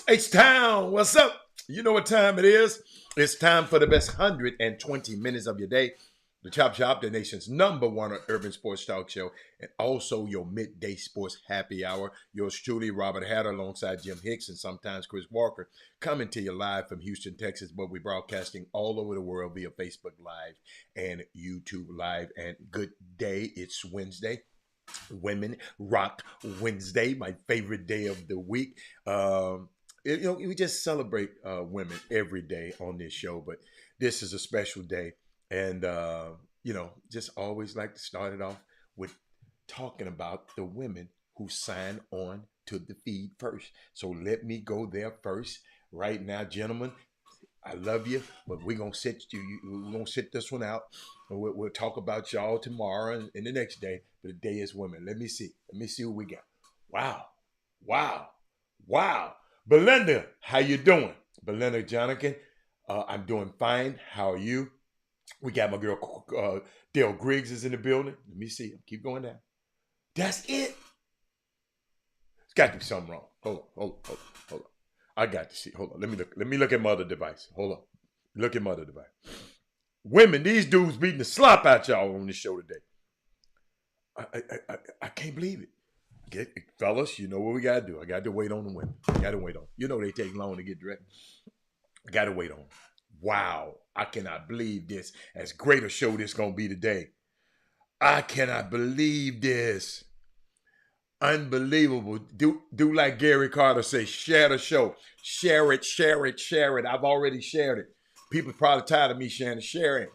H-Town, what's up? You know what time it is. It's time for the best 120 minutes of your day. The Chop Shop, the nation's #1 urban sports talk show, and also your midday sports happy hour. Yours truly, Robert Hatter, alongside Jim Hicks and sometimes Chris Walker, coming to you live from Houston, Texas, but we're broadcasting all over the world via Facebook Live and YouTube Live. And good day, it's Wednesday. Women Rock Wednesday, my favorite day of the week. We just celebrate women every day on this show, but this is a special day. And, just always like to start it off with talking about the women who sign on to the feed first. So let me go there first. Right now, gentlemen, I love you, but we're going to sit this one out. And we'll talk about y'all tomorrow and the next day. But the day is women. Let me see what we got. Wow. Belinda, how you doing? Belinda Jonathan, I'm doing fine. How are you? We got my girl Dale Griggs is in the building. Let me see. Keep going down. That's it. It's got to be something wrong. Hold on. I got to see. Hold on. Let me look at my other device. Hold on. Look at my other device. Women, these dudes beating the slop out y'all on this show today. I can't believe it. Fellas, you know what we got to do. I got to wait on the women. They take long to get dressed. I got to wait on them. Wow. I cannot believe this. As great a show this going to be today. I cannot believe this. Unbelievable. Do like Gary Carter say, share the show. Share it. I've already shared it. People probably tired of me sharing.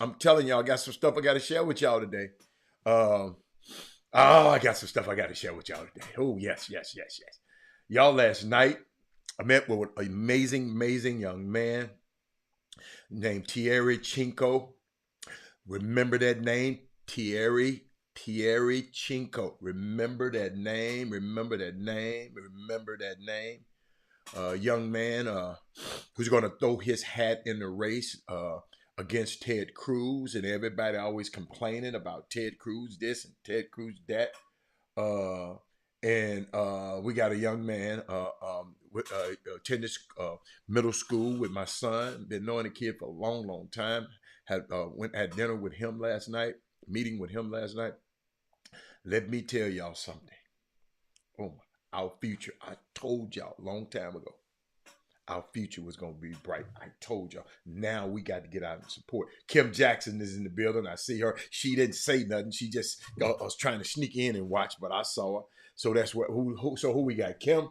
I'm telling y'all, I got some stuff I got to share with y'all today. I got some stuff I got to share with y'all today. Oh, yes. Y'all, last night, I met with an amazing young man named Thierry Chinko. Remember that name? Thierry Chinko. Remember that name. Young man who's going to throw his hat in the race against Ted Cruz, and everybody always complaining about Ted Cruz this and Ted Cruz that. We got a young man attended middle school with my son. Been knowing the kid for a long time. Had dinner with him last night. Meeting with him last night. Let me tell y'all something. Our future. I told y'all a long time ago. Our future was going to be bright. I told y'all. Now we got to get out and support. Kim Jackson is in the building. I see her. She didn't say nothing. She just was trying to sneak in and watch, but I saw her. So that's what. Who we got? Kim.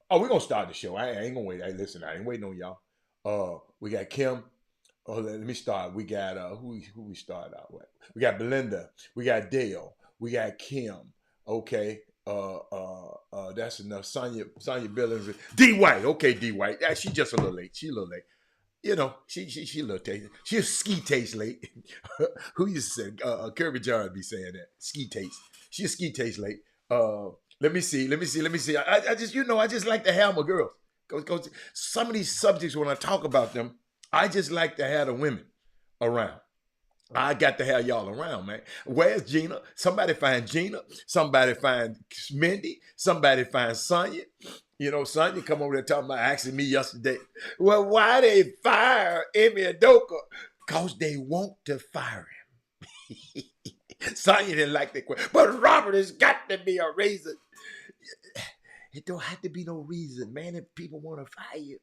Oh, we're going to start the show. I ain't going to wait. Hey, listen, I ain't waiting on y'all. We got Kim. Oh, let me start. We got who we started out with. We got Belinda. We got Dale. We got Kim. Okay. That's enough. Sonya Billings. D White. Okay, D White. Yeah, she just a little late. She a little late. You know, she a little taste. She a ski taste late. Who used to say? Kirby John be saying that. Ski taste. She a ski taste late. Let me see. I just like to have my girls. Because some of these subjects, when I talk about them, I just like to have the women around. I got to have y'all around, man. Where's Gina? Somebody find Gina. Somebody find Mindy. Somebody find Sonya. Sonya come over there talking about asking me yesterday, well, why they fire Emmy Adoka? because they want to fire him. Sonya didn't like that question. But Robert has got to be a reason. It don't have to be no reason, man, if people want to fire you.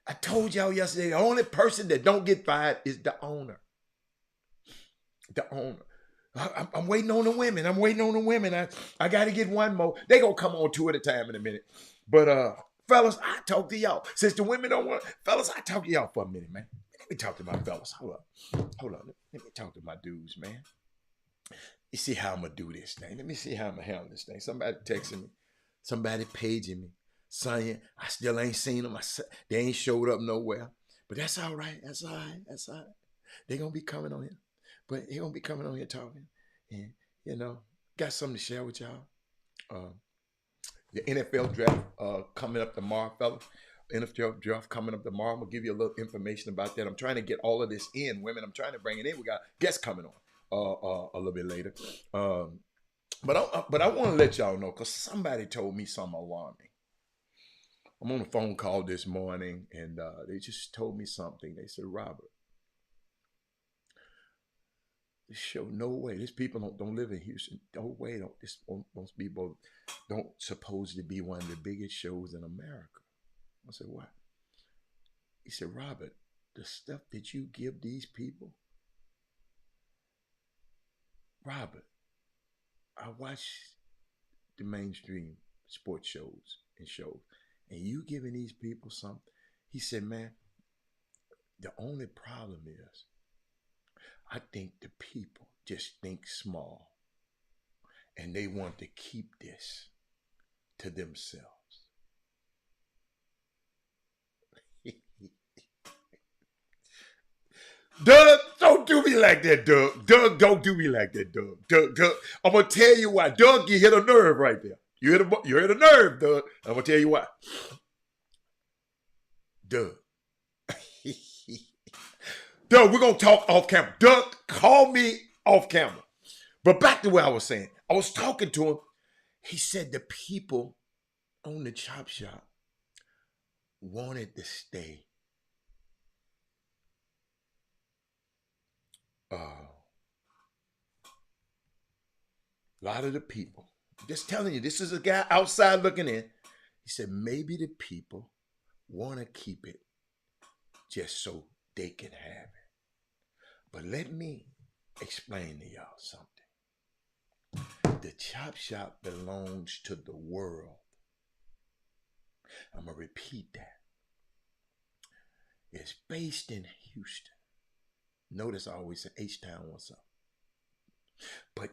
I told y'all yesterday, the only person that don't get fired is the owner. The owner. I'm waiting on the women. I got to get one more. They going to come on two at a time in a minute. But, fellas, I talk to y'all. Since the women don't want, fellas, I talk to y'all for a minute, man. Let me talk to my fellas. Hold on. Let me talk to my dudes, man. You see how I'm going to do this thing. Let me see how I'm going to handle this thing. Somebody texting me. Somebody paging me. Saying, I still ain't seen them. They ain't showed up nowhere. But that's all right. That's all right. They're going to be coming on here. But they're going to be coming on here talking. And, got something to share with y'all. The NFL draft coming up tomorrow, fellas. NFL draft coming up tomorrow. I'm going to give you a little information about that. I'm trying to get all of this in. Women, I'm trying to bring it in. We got guests coming on a little bit later. But I want to let y'all know, because somebody told me something alarming. I'm on a phone call this morning, and they just told me something. They said, Robert, this show, no way. These people don't live in Houston. No way. Most people don't supposed to be one of the biggest shows in America. I said, what? He said, Robert, the stuff that you give these people, Robert, I watch the mainstream sports shows, and you giving these people something. He said, man, the only problem is I think the people just think small, and they want to keep this to themselves. Doug, don't do me like that, Doug. Doug, don't do me like that, Doug. Doug, I'm going to tell you why. Doug, you hit a nerve right there. You hit a nerve, Doug. I'm going to tell you why. Doug. Doug, we're going to talk off camera. Doug, call me off camera. But back to what I was saying. I was talking to him. He said the people on the Chop Shop wanted to stay. A lot of the people, just telling you, this is a guy outside looking in. He said, maybe the people want to keep it just so they can have it. But let me explain to y'all something. The Chop Shop belongs to the world. I'm going to repeat that. It's based in Houston. Notice I always say H-Town, what's up? But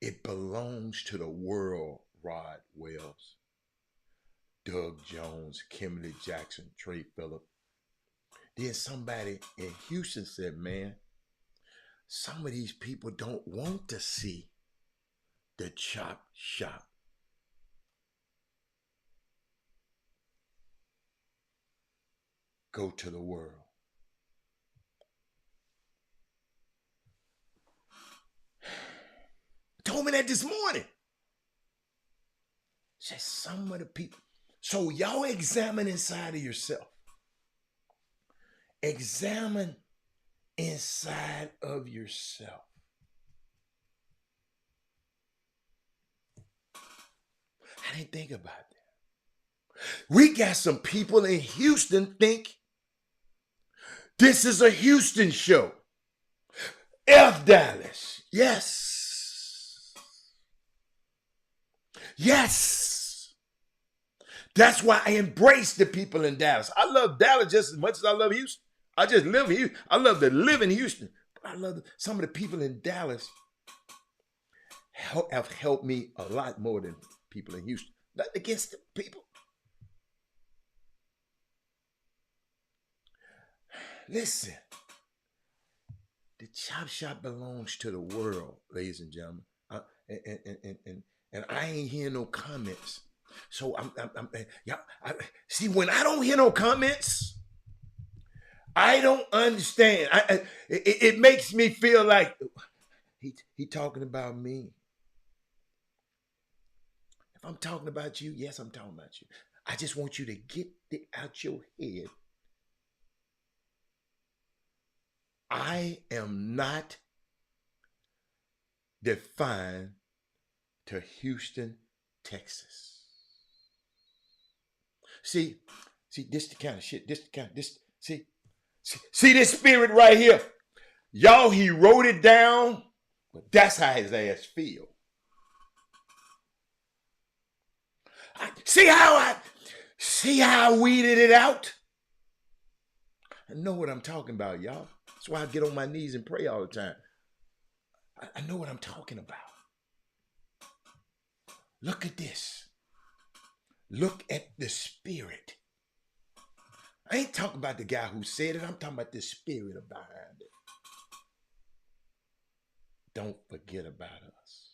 it belongs to the world. Rod Wells, Doug Jones, Kimberly Jackson, Trey Phillip. Then somebody in Houston said, man, some of these people don't want to see the Chop Shop. Go to the world. Told me that this morning. Said some of the people. So y'all examine inside of yourself. Examine inside of yourself. I didn't think about that. We got some people in Houston think this is a Houston show. F Dallas. Yes. Yes. That's why I embrace the people in Dallas. I love Dallas just as much as I love Houston. I just live here. I love to live in Houston. But I love some of the people in Dallas have helped me a lot more than people in Houston. Not against the people. Listen. The Chop Shop belongs to the world, ladies and gentlemen. And I ain't hearing no comments. So see, when I don't hear no comments, I don't understand. It makes me feel like he talking about me. If I'm talking about you, yes, I'm talking about you. I just want you to get it out your head I am not defined to Houston, Texas. See, this the kind of shit, see this spirit right here. Y'all, he wrote it down, but that's how his ass feel. See how I weeded it out? I know what I'm talking about, y'all. That's why I get on my knees and pray all the time. I know what I'm talking about. Look at this. Look at the spirit. I ain't talking about the guy who said it. I'm talking about the spirit behind it. Don't forget about us.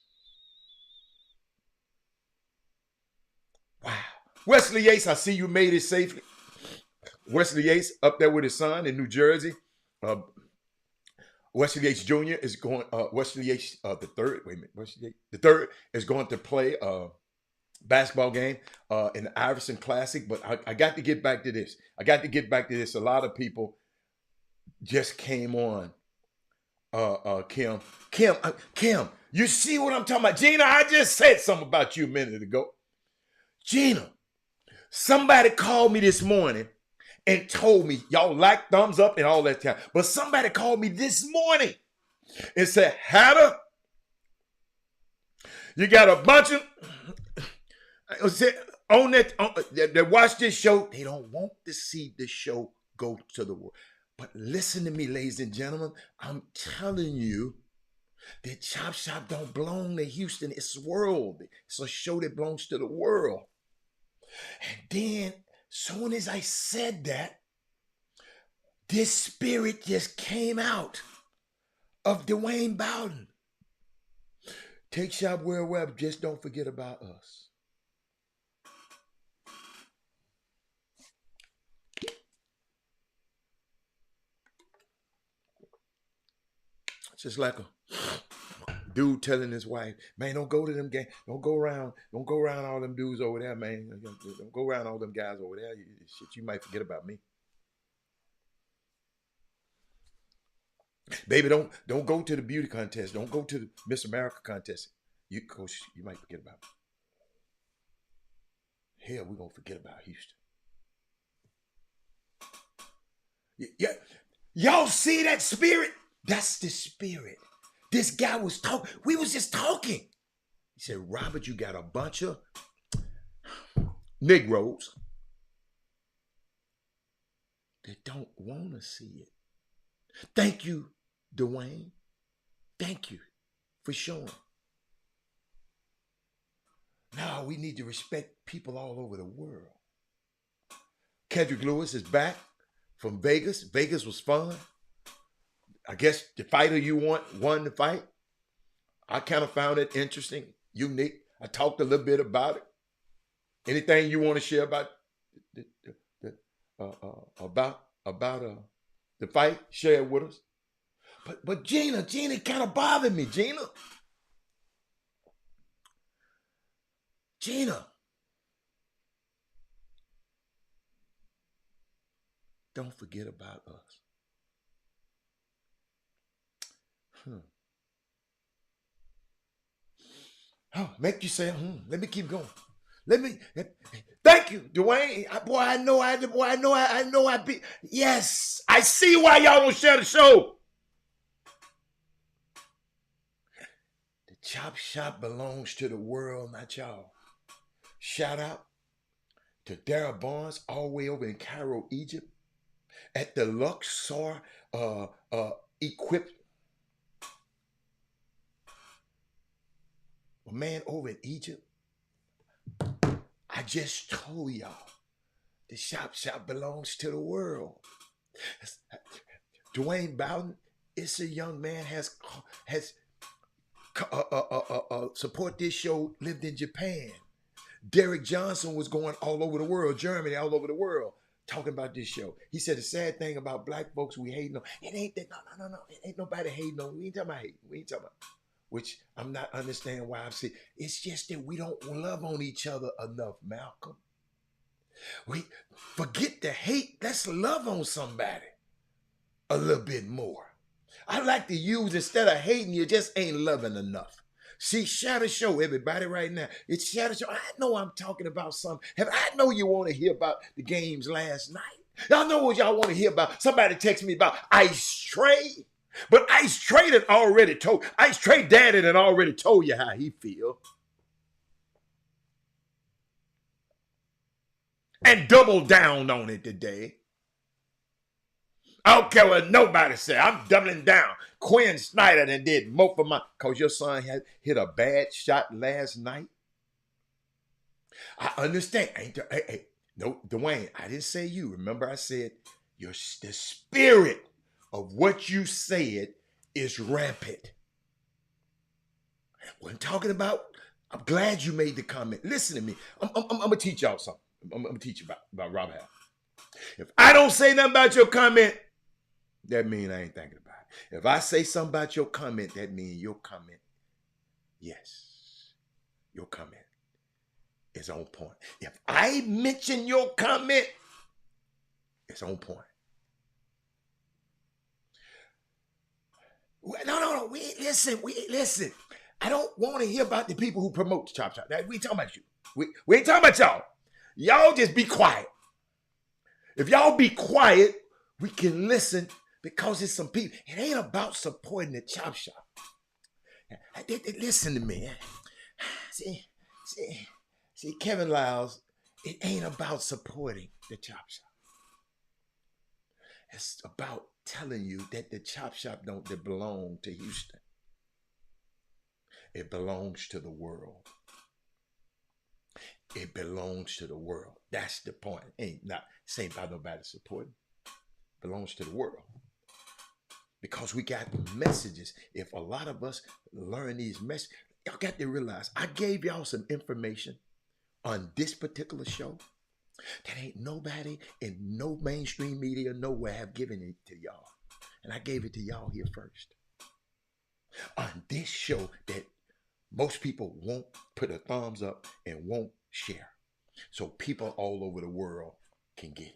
Wow. Wesley Yates, I see you made it safely. Wesley Yates up there with his son in New Jersey. Wesley Yates Jr. is going, Wesley Yates the third, wait a minute, Wesley Yates, the third is going to play basketball game in the Iverson Classic. But I got to get back to this. A lot of people just came on. Kim, you see what I'm talking about? Gina, I just said something about you a minute ago. Gina, somebody called me this morning and told me, y'all like thumbs up and all that time. But somebody called me this morning and said, Hatter, you got a bunch of that watch this show. They don't want to see the show go to the world. But listen to me, ladies and gentlemen. I'm telling you that Chop Shop don't belong to Houston. It's world. It's a show that belongs to the world. And then, soon as I said that, this spirit just came out of Dwayne Bowden. Take Shop World Web, just don't forget about us. Just like a dude telling his wife, man, don't go to them games. Don't go around all them dudes over there, man. Don't go around all them guys over there. Shit, you might forget about me. Baby, don't go to the beauty contest. Don't go to the Miss America contest. You might forget about me. Hell, we're going to forget about Houston. Yeah. Y'all see that spirit? That's the spirit. This guy was talking. We was just talking. He said, Robert, you got a bunch of Negroes that don't want to see it. Thank you, Dwayne. Thank you for showing. Now we need to respect people all over the world. Kendrick Lewis is back from Vegas. Vegas was fun. I guess the fighter you won the fight. I kind of found it interesting, unique. I talked a little bit about it. Anything you want to share about the fight? Share it with us. But Gina kind of bothered me. Gina, don't forget about us. Oh, make you say, let me keep going. Thank you, Dwayne. I know I be. Yes, I see why y'all don't share the show. The Chop Shop belongs to the world, not y'all. Shout out to Darrell Barnes, all the way over in Cairo, Egypt, at the Luxor equipped. A man over in Egypt. I just told y'all, the Chop Shop belongs to the world. Dwayne Bowden is a young man, has support this show, lived in Japan. Derek Johnson was going all over the world, Germany, all over the world, talking about this show. He said the sad thing about black folks, we hating on. It ain't that, no. It ain't nobody hating on. We ain't talking about hate. We ain't talking about. Which I'm not understanding why I've said. It's just that we don't love on each other enough, Malcolm. We forget the hate. Let's love on somebody a little bit more. I like to use, instead of hating, you just ain't loving enough. See, share the show, everybody, right now. It's share the show. I know I'm talking about something. I know you want to hear about the games last night. Y'all know what y'all want to hear about. Somebody text me about Ice Trey. But Ice Trey had already told, Ice Trey daddy had already told you how he feel. And double down on it today. I don't care what nobody say. I'm doubling down. Quinn Snyder done did more for my, because your son had hit a bad shot last night. I understand. No, Dwayne, I didn't say you. Remember I said the spirit of what you said is rampant. Wasn't talking about, I'm glad you made the comment. Listen to me. I'm going to teach y'all something. I'm going to teach you about Rob Howell. If I don't say nothing about your comment, that means I ain't thinking about it. If I say something about your comment, that means your comment, yes, your comment is on point. If I mention your comment, it's on point. No. Listen. I don't want to hear about the people who promote the Chop Shop. We ain't talking about you. We ain't talking about y'all. Y'all just be quiet. If y'all be quiet, we can listen, because it's some people. It ain't about supporting the Chop Shop. Listen to me. See, Kevin Lyles, it ain't about supporting the Chop Shop. It's about telling you that the Chop Shop don't belong to Houston. It belongs to the world. It belongs to the world. That's the point. Ain't about nobody supporting. It belongs to the world. Because we got messages. If a lot of us learn these messages, y'all got to realize I gave y'all some information on this particular show that ain't nobody in no mainstream media nowhere have given it to y'all. And I gave it to y'all here first. On this show that most people won't put a thumbs up and won't share. So people all over the world can get it.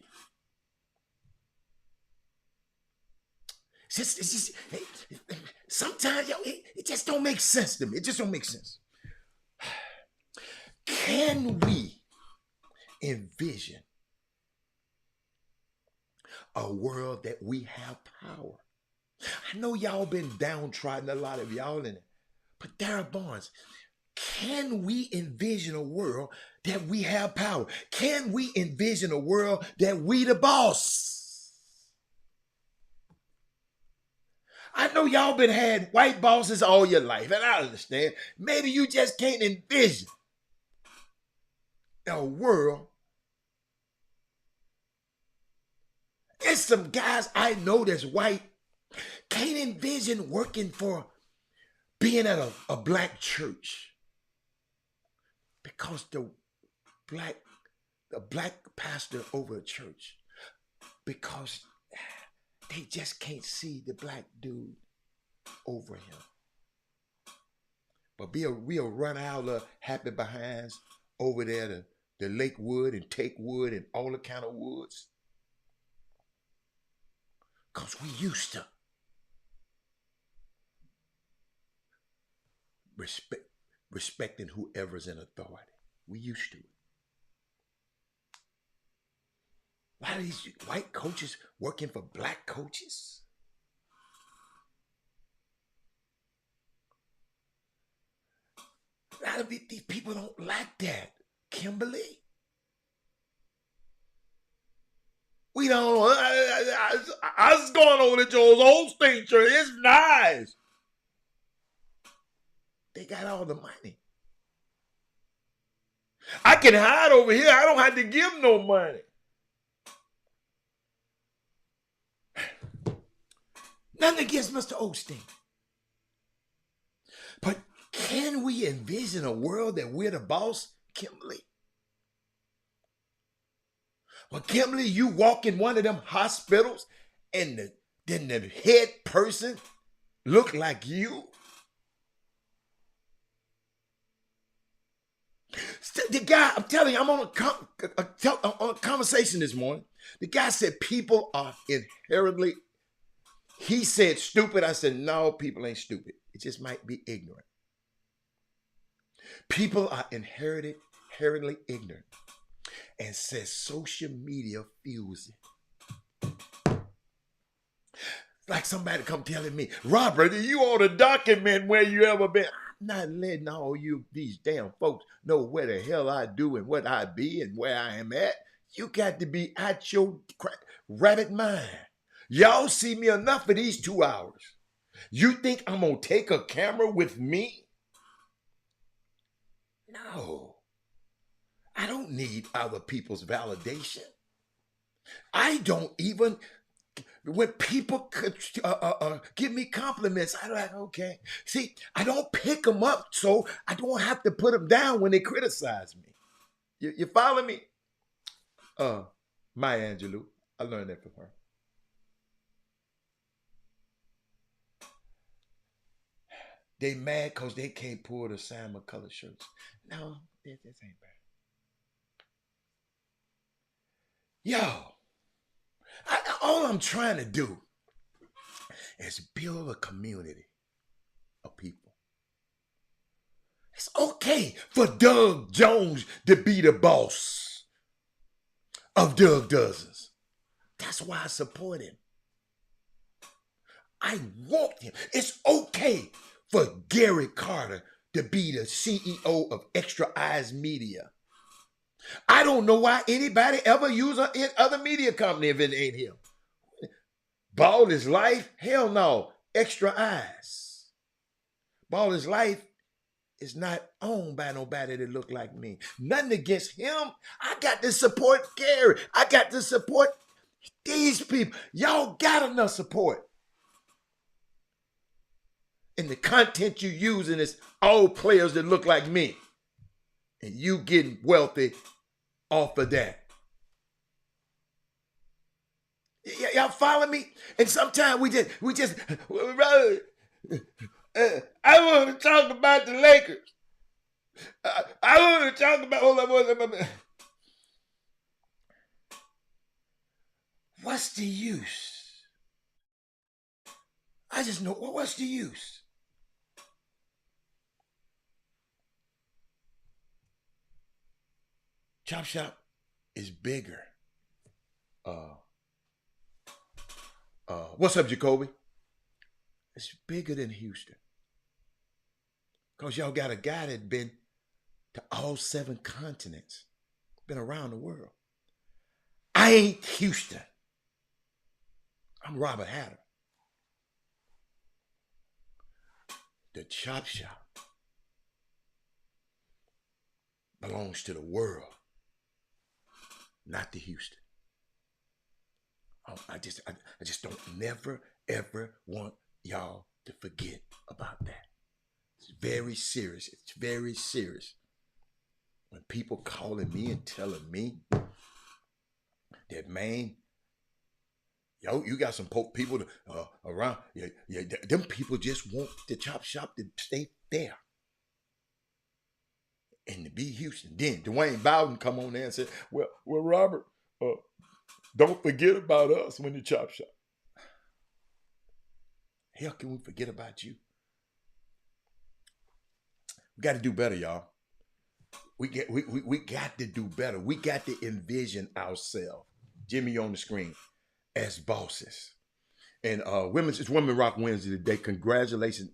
It's just, sometimes it just don't make sense to me. It just don't make sense. Can we envision a world that we have power? I know y'all been downtrodden, a lot of y'all in it. But Darryl Barnes, can we envision a world that we have power? Can we envision a world that we the boss? I know y'all been had white bosses all your life, and I understand. Maybe you just can't envision a world. There's some guys I know that's white, can't envision working for, being at a black church, because the black pastor over a church, because they just can't see the black dude over him. But we'll run our happy behinds over there to the Lakewood and Takewood and all the kind of woods, because we used to respecting whoever's in authority. We used to. A lot of these white coaches working for black coaches. A lot of these people don't like that, Kimberly. We don't. I was going over to Joel's Osteen church. It's nice. They got all the money. I can hide over here. I don't have to give no money. Nothing against Mr. Osteen. But can we envision a world that we're the boss, Kimberly? Well, Kimberly, you walk in one of them hospitals and then the head person look like you. The guy, I'm telling you, I'm on a conversation this morning. The guy said people are inherently he said stupid. I said, no, people ain't stupid. It just might be ignorant. People are inherently ignorant. And says social media fuels it. Like somebody come telling me, Robert, you ought to document where you ever been. I'm not letting all you these damn folks know where the hell I do and what I be and where I am at. You got to be out your rabbit mind. Y'all see me enough for these 2 hours. You think I'm going to take a camera with me? No. I don't need other people's validation. I don't even, when people give me compliments, I'm like, okay. See, I don't pick them up so I don't have to put them down when they criticize me. You follow me? Maya Angelou, I learned that from her. They mad because they can't pull the salmon color shirts. No, this ain't bad. Yo, all I'm trying to do is build a community of people. It's okay for Doug Jones to be the boss of Doug Dozens. That's why I support him. I want him. It's okay for Gary Carter to be the CEO of Extra Eyes Media. I don't know why anybody ever use other media company if it ain't him. Ball is Life? Hell no. Extra Eyes. Ball is Life is not owned by nobody that look like me. Nothing against him. I got to support Gary. I got to support these people. Y'all got enough support. And the content you using is all players that look like me. And you getting wealthy off of that. Y'all follow me? And sometimes we just I want to talk about the Lakers. I want to talk about, hold on. What's the use? I just know, what's the use? Chop Shop is bigger. What's up, Jacoby? It's bigger than Houston. Because y'all got a guy that been to all 7 continents, been around the world. I ain't Houston. I'm Robert Hatter. The Chop Shop belongs to the world, not to Houston. I just don't never, ever want y'all to forget about that. It's very serious. It's very serious. When people calling me and telling me that, man, yo, you got some people around. Yeah, them people just want the Chop Shop to stay there and to be Houston. Then Dwayne Bowden come on there and said, well, Robert, don't forget about us when you Chop Shop. Hell, can we forget about you? We got to do better, y'all. We got to do better. We got to envision ourselves, Jimmy on the screen, as bosses. And it's Women Rock Wednesday today. Congratulations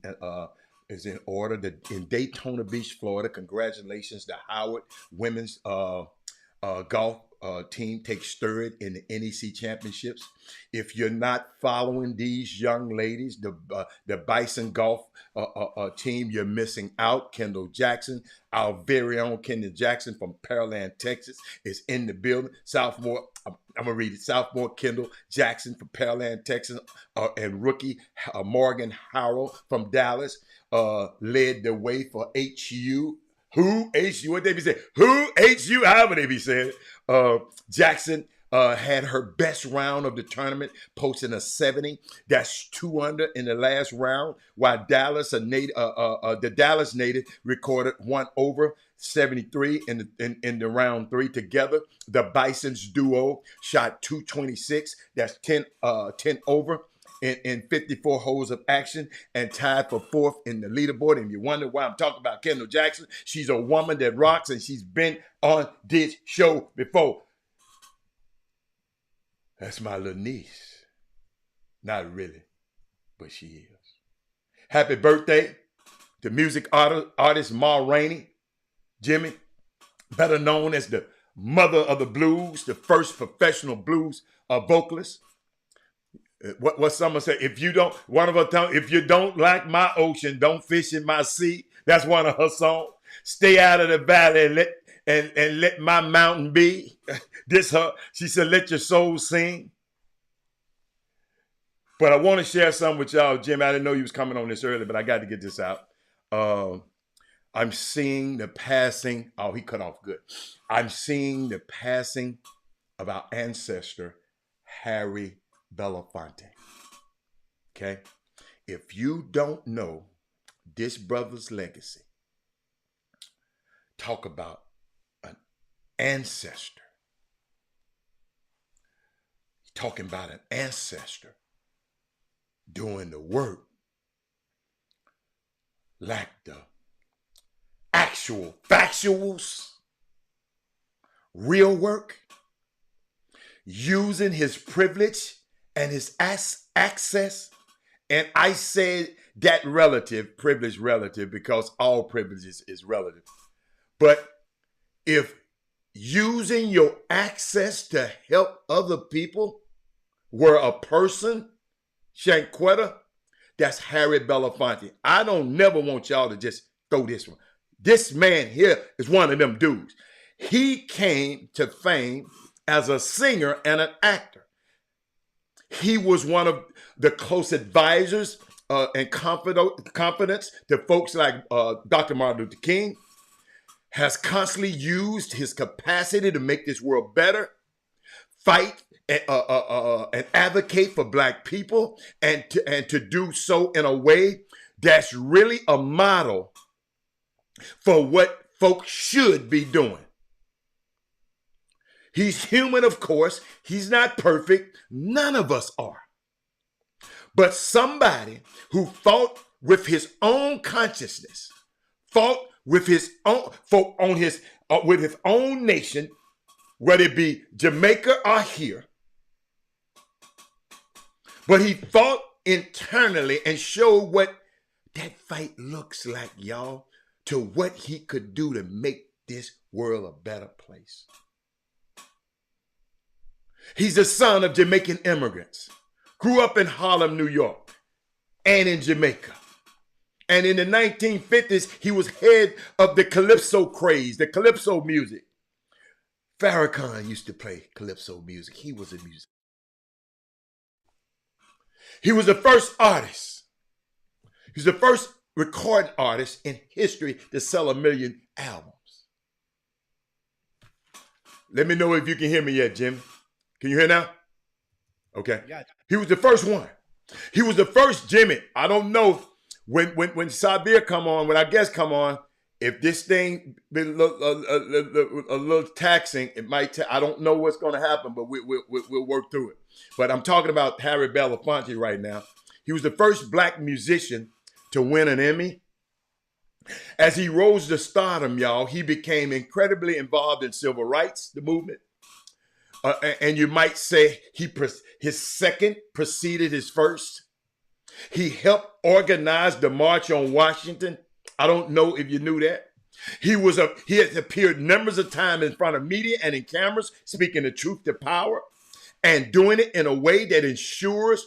is in order. In Daytona Beach, Florida. Congratulations to Howard Women's Golf team takes third in the NEC championships. If you're not following these young ladies, the Bison Golf team, you're missing out. Kendall Jackson, our very own Kendall Jackson from Pearland, Texas, is in the building. Sophomore, I'm gonna read it. Sophomore Kendall Jackson from Pearland, Texas, and rookie Morgan Harrell from Dallas led the way for HU. Who HU? What they be saying? Who HU? However they be saying. Jackson had her best round of the tournament, posting a 70. That's 2 under in the last round. While the Dallas native recorded 1 over 73 in the round 3. Together, the Bison's duo shot 226. That's 10 over. in 54 holes of action and tied for 4th in the leaderboard. And you wonder why I'm talking about Kendall Jackson. She's a woman that rocks, and she's been on this show before. That's my little niece. Not really, but she is. Happy birthday to music artist Ma Rainey, Jimmy, better known as the mother of the blues, the first professional blues vocalist. What someone say? If you don't like my ocean, don't fish in my sea. That's one of her songs. Stay out of the valley and let my mountain be. She said, let your soul sing. But I want to share something with y'all, Jim. I didn't know you was coming on this early, but I got to get this out. I'm seeing the passing. Oh, he cut off good. I'm seeing the passing of our ancestor, Harry Belafonte. Okay? If you don't know this brother's legacy, talk about an ancestor. Talking about an ancestor doing the work like the actual factuals, real work, using his privilege and his access. And I say that privilege relative, because all privilege is relative. But if using your access to help other people were a person, Shanquetta, that's Harry Belafonte. I don't never want y'all to just throw this one. This man here is one of them dudes. He came to fame as a singer and an actor. He was one of the close advisors and confidants to folks like Dr. Martin Luther King, has constantly used his capacity to make this world better, fight and advocate for Black people, and to do so in a way that's really a model for what folks should be doing. He's human, of course. He's not perfect. None of us are. But somebody who fought with his own consciousness, fought with his own with his own nation, whether it be Jamaica or here. But he fought internally and showed what that fight looks like, y'all, to what he could do to make this world a better place. He's the son of Jamaican immigrants, grew up in Harlem, New York, and in Jamaica. And in the 1950s, he was head of the Calypso craze, the Calypso music. Farrakhan used to play Calypso music. He was a musician. He was the first artist. He's the first recording artist in history to sell 1 million albums. Let me know if you can hear me yet, Jim. Can you hear now? Okay. He was the first one. He was the first, Jimmy. I don't know when Xavier come on, when our guests come on, if this thing been a little taxing, it might. I don't know what's going to happen, but we'll work through it. But I'm talking about Harry Belafonte right now. He was the first Black musician to win an Emmy. As he rose to stardom, y'all, he became incredibly involved in civil rights, the movement. And you might say his second preceded his first. He helped organize the March on Washington. I don't know if you knew that. He has appeared numbers of times in front of media and in cameras, speaking the truth to power, and doing it in a way that ensures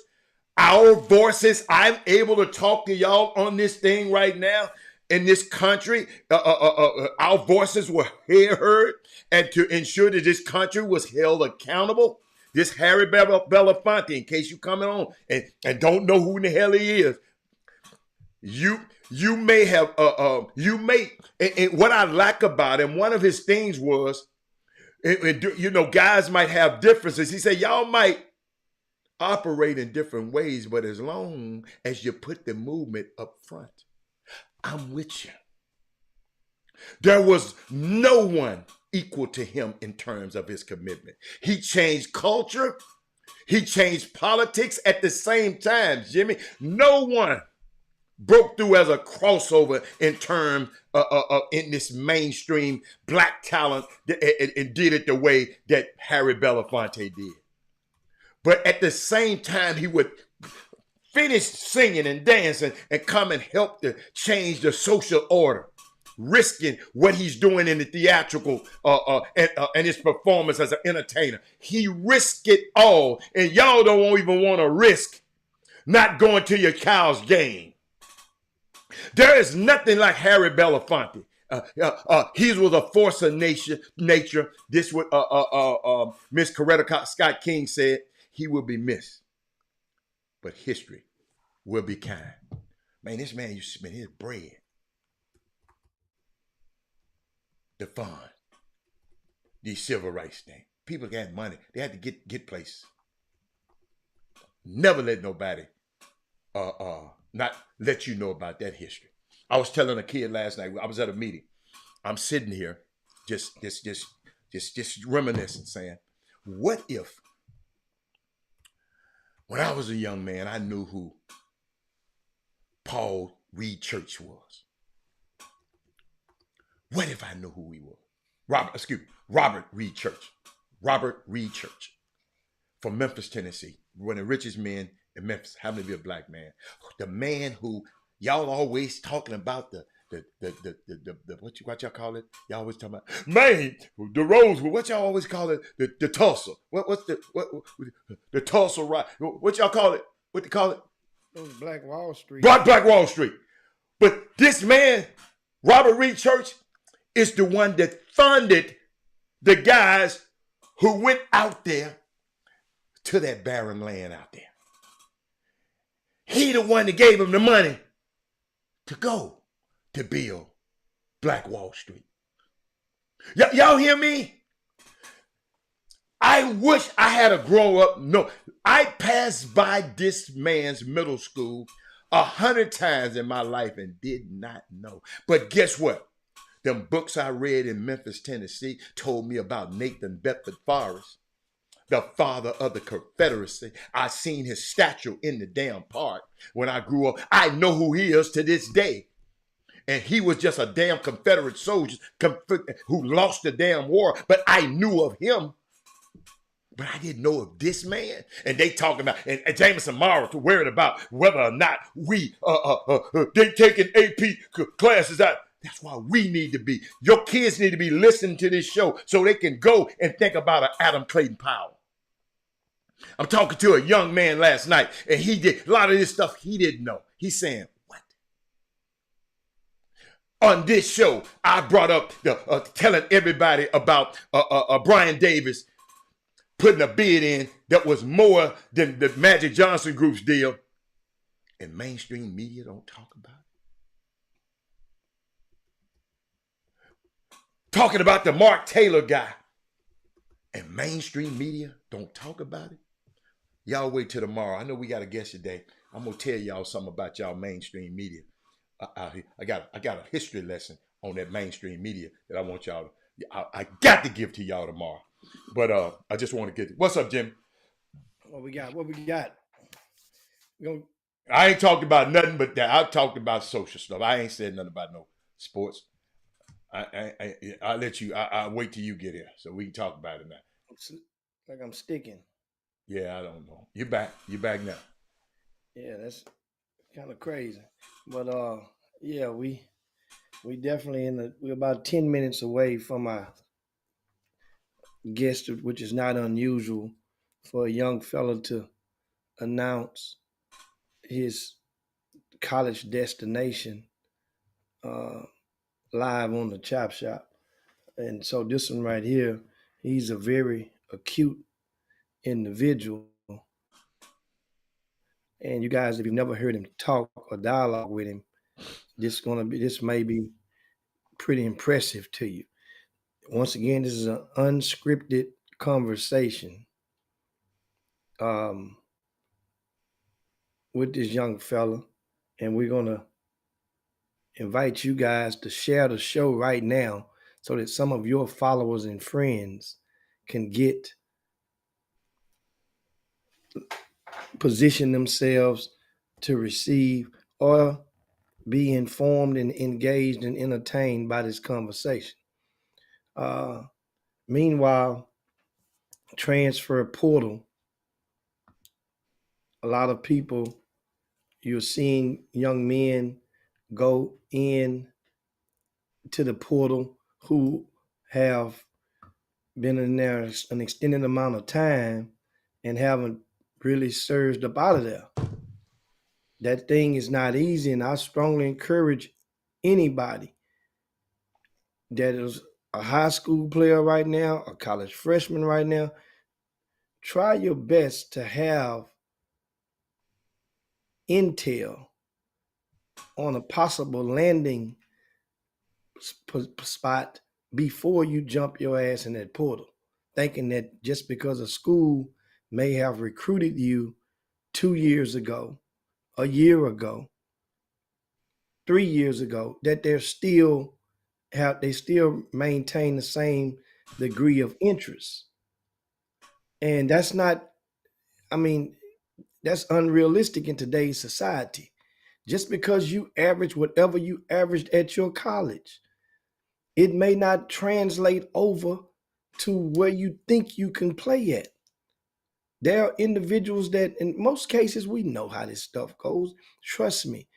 our voices. I'm able to talk to y'all on this thing right now in this country. Our voices were heard, and to ensure that this country was held accountable. This Harry Belafonte, in case you coming on and don't know who in the hell he is, you may have and what I like about him, one of his things was, guys might have differences. He said, y'all might operate in different ways, but as long as you put the movement up front, I'm with you. There was no one equal to him in terms of his commitment. He changed culture He changed politics at the same time, Jimmy. No one broke through as a crossover in terms in this mainstream black talent and did it the way that Harry Belafonte did. But at the same time, he would finish singing and dancing and come and help to change the social order, risking what he's doing in the theatrical and his performance as an entertainer. He risked it all, and y'all don't even want to risk not going to your Cow's game. There is nothing like Harry Belafonte. He was a force of nature. This what Miss Coretta Scott King said. He will be missed, but history will be kind. Man, this man used to spend his bread to fund these civil rights things. People got money. They had to get places. Never let nobody not let you know about that history. I was telling a kid last night, I was at a meeting. I'm sitting here just reminiscing, saying, what if when I was a young man, I knew who Paul Reed Church was? What if I knew who he was? Robert Reed Church. Robert Reed Church from Memphis, Tennessee. One of the richest men in Memphis, happened to be a black man. The man who y'all always talking about the what y'all call it? Y'all always talking about, man, the Rosewood. What y'all always call it? The Tulsa. What's the Tulsa right? What y'all call it? What they call it? Black Wall Street. Black Wall Street. But this man, Robert Reed Church, is the one that funded the guys who went out there to that barren land out there. He the one that gave him the money to go to build Black Wall Street. Y'all hear me? I wish I had to grow up. No, I passed by this man's middle school 100 times in my life and did not know. But guess what? Them books I read in Memphis, Tennessee told me about Nathan Bedford Forrest, the father of the Confederacy. I seen his statue in the damn park when I grew up. I know who he is to this day. And he was just a damn Confederate soldier who lost the damn war. But I knew of him. But I didn't know of this man. And they talking about, and Jameson Morris worried about whether or not we, they taking AP classes out. That's why we need to be. Your kids need to be listening to this show so they can go and think about an Adam Clayton Powell. I'm talking to a young man last night, and he did a lot of this stuff he didn't know. He's saying, what? On this show, I brought up telling everybody about Brian Davis putting a bid in that was more than the Magic Johnson Group's deal. And mainstream media don't talk about it. Talking about the Mark Taylor guy. And mainstream media don't talk about it. Y'all wait till tomorrow. I know we got a guest today. I'm going to tell y'all something about y'all mainstream media. I got a history lesson on that mainstream media that I want y'all to, I got to give to y'all tomorrow. But I just want to get, what's up, Jim? What we got? I ain't talked about nothing but that. I talked about social stuff. I ain't said nothing about no sports. I'll let you, I'll wait till you get here so we can talk about it now. Like I'm sticking. Yeah, I don't know. You're back now. Yeah, that's kind of crazy. But yeah, we definitely we're about 10 minutes away from our guest, which is not unusual for a young fellow to announce his college destination live on the Chop Shop. And so this one right here, he's a very acute individual. And you guys, if you've never heard him talk or dialogue with him, this may be pretty impressive to you. Once again, this is an unscripted conversation with this young fella, and we're gonna invite you guys to share the show right now so that some of your followers and friends can get position themselves to receive or be informed and engaged and entertained by this conversation. Uh, Meanwhile, transfer portal, a lot of people, you're seeing young men go in to the portal who have been in there an extended amount of time and haven't really surged up out of there. That thing is not easy, and I strongly encourage anybody that is a high school player right now, a college freshman right now, try your best to have intel on a possible landing spot before you jump your ass in that portal, thinking that just because a school may have recruited you 2 years ago, a year ago, 3 years ago, that they still maintain the same degree of interest. And that's not, I mean, that's unrealistic in today's society. Just because you average whatever you averaged at your college, it may not translate over to where you think you can play at. There are individuals that, in most cases, we know how this stuff goes. Trust me,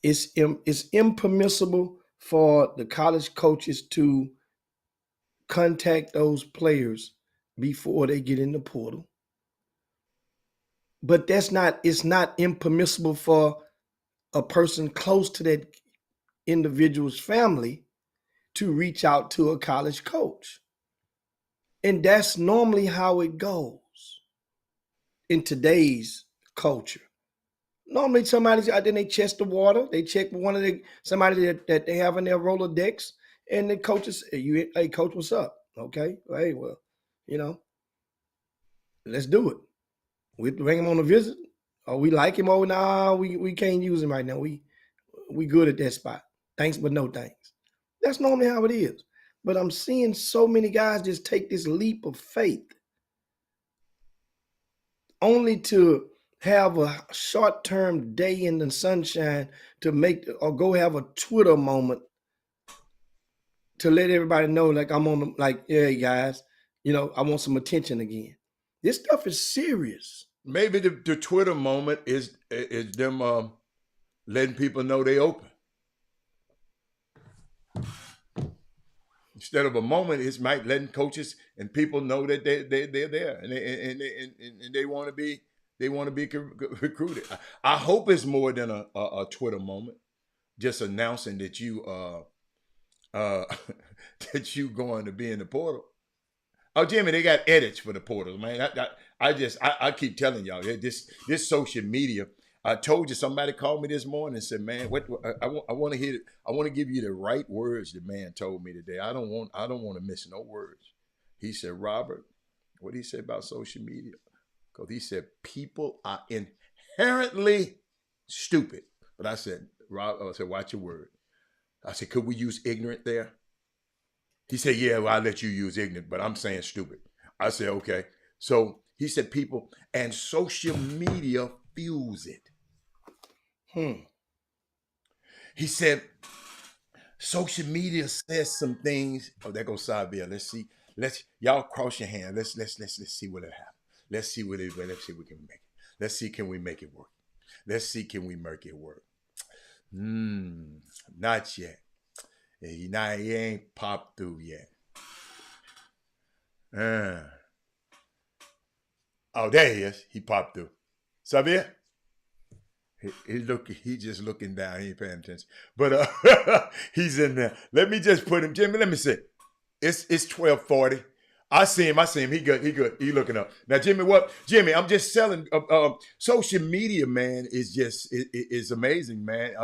it's impermissible for the college coaches to contact those players before they get in the portal. But it's not impermissible for a person close to that individual's family to reach out to a college coach. And that's normally how it goes in today's culture. Normally somebody's out there, they test the water, they check somebody that they have in their Rolodex, and the coaches, hey coach, what's up? Okay, hey, well, you know, let's do it. We bring him on a visit, or we like him, or nah, we can't use him right now. We good at that spot. Thanks, but no thanks. That's normally how it is. But I'm seeing so many guys just take this leap of faith only to have a short-term day in the sunshine to make or go have a Twitter moment to let everybody know, like, I'm on the, like, yeah, guys, I want some attention again. This stuff is serious. Maybe the Twitter moment is them letting people know they open. Instead of a moment, it's might letting coaches and people know that they're there and they want to be recruited. I hope it's more than a Twitter moment, just announcing that you that you going to be in the portal. Oh, Jimmy, they got edits for the portal, man. I keep telling y'all, this social media. I told you, somebody called me this morning and said, "Man, I want to hear. I want to give you the right words." The man told me today. I don't want to miss no words. He said, "Robert, what did he say about social media?" Because he said people are inherently stupid. But I said, "Rob," I said, "Watch your word." I said, "Could we use ignorant there?" He said, "Yeah, well, I'll let you use ignorant, but I'm saying stupid." I said, "Okay." So he said people, and social media fuels it. He said, social media says some things. Oh, there goes Xavier. Let's see. Y'all cross your hand. Let's see what it happens. Let's see what let's see what we can make it. Let's see, can we make it work? Let's see, can we make it work? Not yet. He ain't popped through yet. Oh, there he is. He popped through. Xavier? He just looking down. He ain't paying attention. But he's in there. Let me just put him, Jimmy. Let me see. It's 12:40. I see him. He good. He looking up. Now, Jimmy, what? Jimmy, I'm just selling. Social media, man, is just is amazing, man.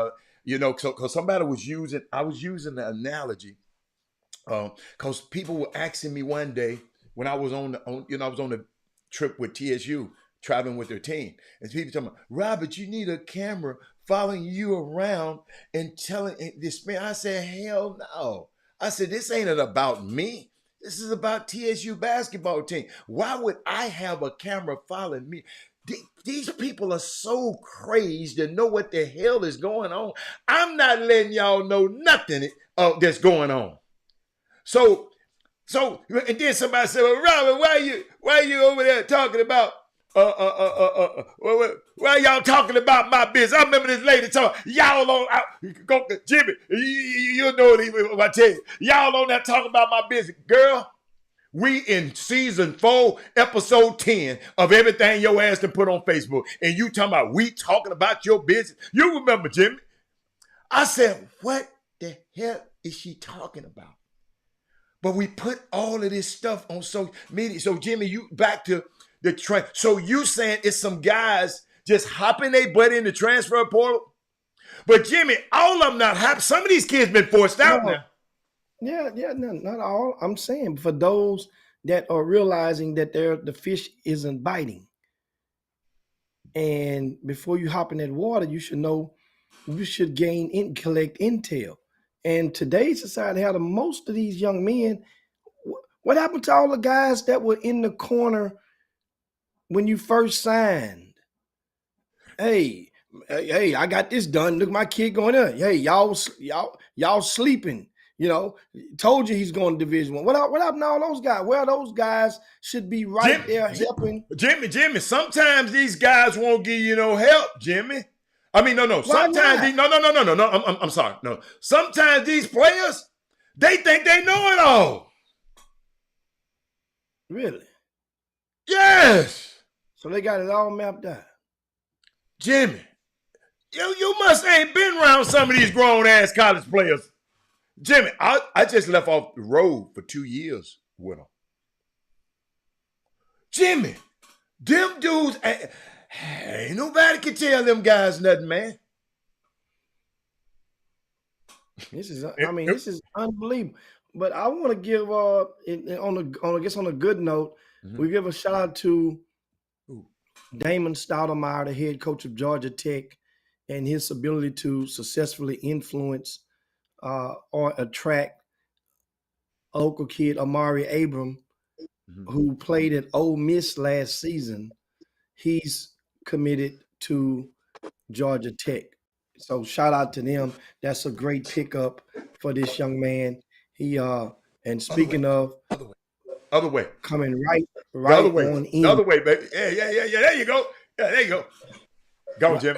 Because somebody was using. I was using the analogy. Because people were asking me one day when I was on the trip with TSU, traveling with their team. And people telling me, "Robert, you need a camera following you around and telling this man." I said, "Hell no." I said, "This ain't about me. This is about TSU basketball team. Why would I have a camera following me? These people are so crazed to know what the hell is going on. I'm not letting y'all know nothing that's going on. So, and then somebody said, "Well, Robert, why you over there talking about why y'all talking about my business?" I remember this lady talking, y'all on go Jimmy, you know what I tell you. Y'all on that talking about my business. Girl, we in season 4, episode 10 of everything your ass to put on Facebook. And you talking about we talking about your business. You remember, Jimmy. I said, what the hell is she talking about? But we put all of this stuff on social media. So, Jimmy, you back to the trend. So you saying it's some guys just hopping their butt in the transfer portal? But, Jimmy, all of them not happy. Some of these kids been forced out now. Yeah, no, not all. I'm saying for those that are realizing that the fish isn't biting. And before you hop in that water, you should know, you should collect intel. And today's society, how most of these young men, what happened to all the guys that were in the corner when you first signed? Hey, I got this done. Look, my kid going there. Hey, y'all sleeping. You know, told you he's going to Division I. What happened to all those guys? Well, those guys should be right there helping. Jimmy, sometimes these guys won't give you no help, Jimmy. I mean, no. Sometimes no. I'm sorry. No. Sometimes these players, they think they know it all. Really? Yes. So they got it all mapped out. Jimmy, you must ain't been around some of these grown ass college players. Jimmy, I just left off the road for 2 years with them. Jimmy, them dudes, ain't nobody can tell them guys nothing, man. This is unbelievable. But I want to give on a good note, we give a shout out to Damon Stoudemire, the head coach of Georgia Tech, and his ability to successfully influence or attract a local kid, Amari Abram, who played at Ole Miss last season. He's committed to Georgia Tech. So shout out to them. That's a great pickup for this young man. He and speaking of other way, coming right other way, on in. The other way, baby. Yeah. There you go. Yeah, there you go. Go, Jim.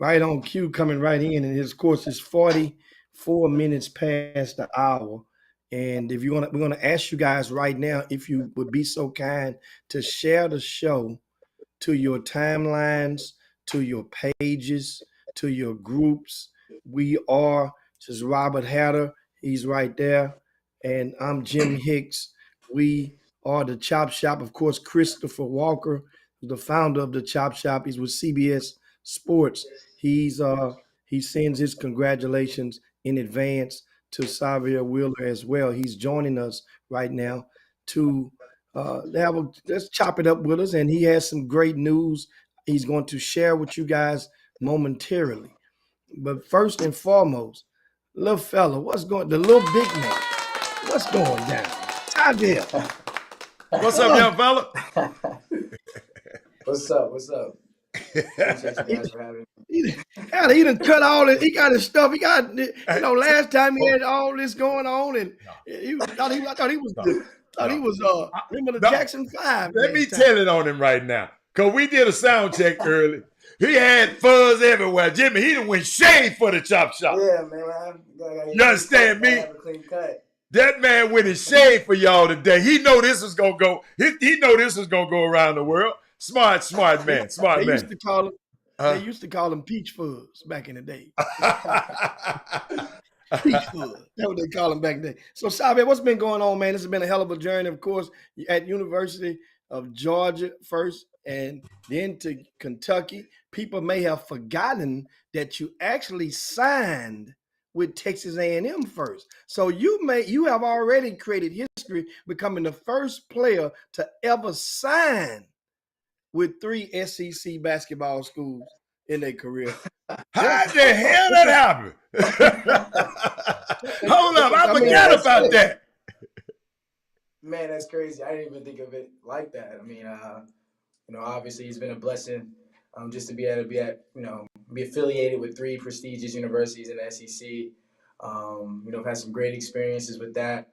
Right on cue, coming right in, and his course is 44 minutes past the hour. And if you want, we're going to ask you guys right now if you would be so kind to share the show to your timelines, to your pages, to your groups. This is Robert Hatter. He's right there. And I'm Jim Hicks. We are the Chop Shop. Of course, Christopher Walker, the founder of the Chop Shop. He's with CBS Sports. He sends his congratulations in advance to Xavier Wheeler as well. He's joining us right now to let's chop it up with us. And he has some great news he's going to share with you guys momentarily. But first and foremost, little fella, the little big man, what's going down? Xavier. What's up, young fella? What's up? Appreciate you guys for having me. He done cut all it. He got his stuff. He got, last time he had all this going on, and I thought he was remember the Jackson 5. Let me tell it on him right now, because we did a sound check early. He had fuzz everywhere. Jimmy, he done went shade for the Chop Shop. Yeah, man. You understand me? Have a clean cut. That man went in shade for y'all today. He know this was gonna go. He know this was gonna go around the world. Smart man. They used to call him peach fuzz back in the day. Peach fuzz. That's what they call him back then. So, Xavier, what's been going on, man? This has been a hell of a journey, of course, at University of Georgia first and then to Kentucky. People may have forgotten that you actually signed with Texas A&M first. So you have already created history, becoming the first player to ever sign with 3 SEC basketball schools in their career. How the hell that happened? Hold up, I forgot about that. Man, that's crazy. I didn't even think of it like that. I mean, obviously it's been a blessing, just to be able to be affiliated with three prestigious universities in the SEC. I've had some great experiences with that.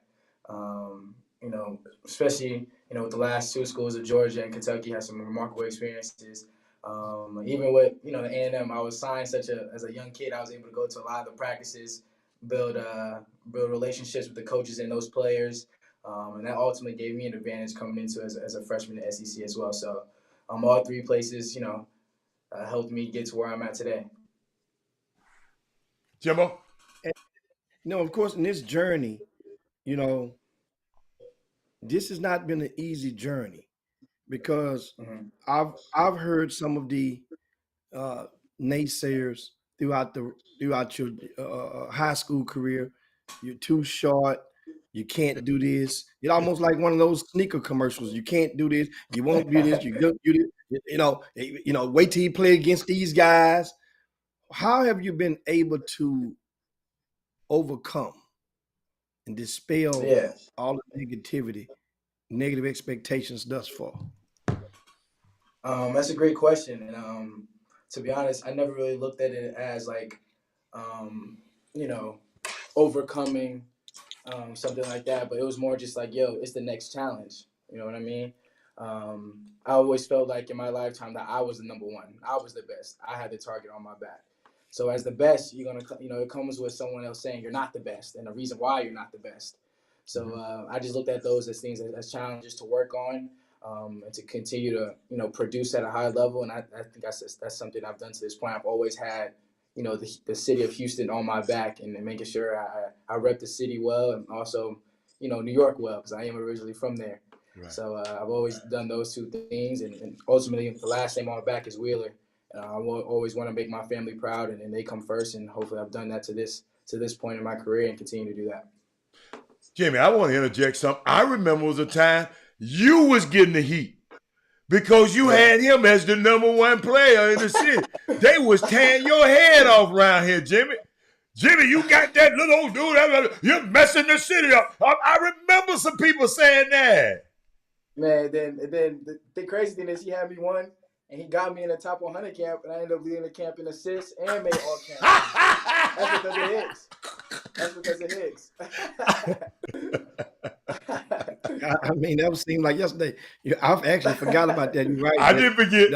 Especially with the last two schools of Georgia and Kentucky, had some remarkable experiences. Even with the A&M, I was signed as a young kid. I was able to go to a lot of the practices, build relationships with the coaches and those players. And that ultimately gave me an advantage coming into as a freshman in the SEC as well. So, all three places, helped me get to where I'm at today. Jimbo? Of course, in this journey, you know, this has not been an easy journey because Mm-hmm. I've heard some of the uh, naysayers throughout your high school career. You're too short. You can't do this. It's almost like one of those sneaker commercials. You can't do this. You won't do this. You don't do this. Wait till you play against these guys. How have you been able to overcome and dispel Yeah. all the negative expectations thus far? That's a great question, and to be honest, I never really looked at it as like, um, you know, overcoming something like that. But it was more just like, yo, it's the next challenge. You know what I mean? I always felt like in my lifetime that I was the number one. I was the best. I had the target on my back. So as the best, you're gonna, it comes with someone else saying you're not the best and the reason why you're not the best. So I just looked at those as things as challenges to work on, and to continue to produce at a high level. And I think that's something I've done to this point. I've always had the city of Houston on my back and making sure I rep the city well and also New York well because I am originally from there. Right. So I've always done those two things, and ultimately the last name on my back is Wheeler. I will always want to make my family proud, and they come first. And hopefully, I've done that to this point in my career and continue to do that. Jimmy, I want to interject something. I remember was a time you was getting the heat because you had him as the number one player in the city. They was tearing your head off around here, Jimmy. Jimmy, you got that little old dude. You're messing the city up. I remember some people saying that. Man, then the crazy thing is he had me one, and he got me in the top 100 camp, and I ended up leading the camp in assists and made all camp. That's because of Hicks. That's because of Hicks. I mean, that seemed like yesterday. I've actually forgot about that. You're right. I didn't forget.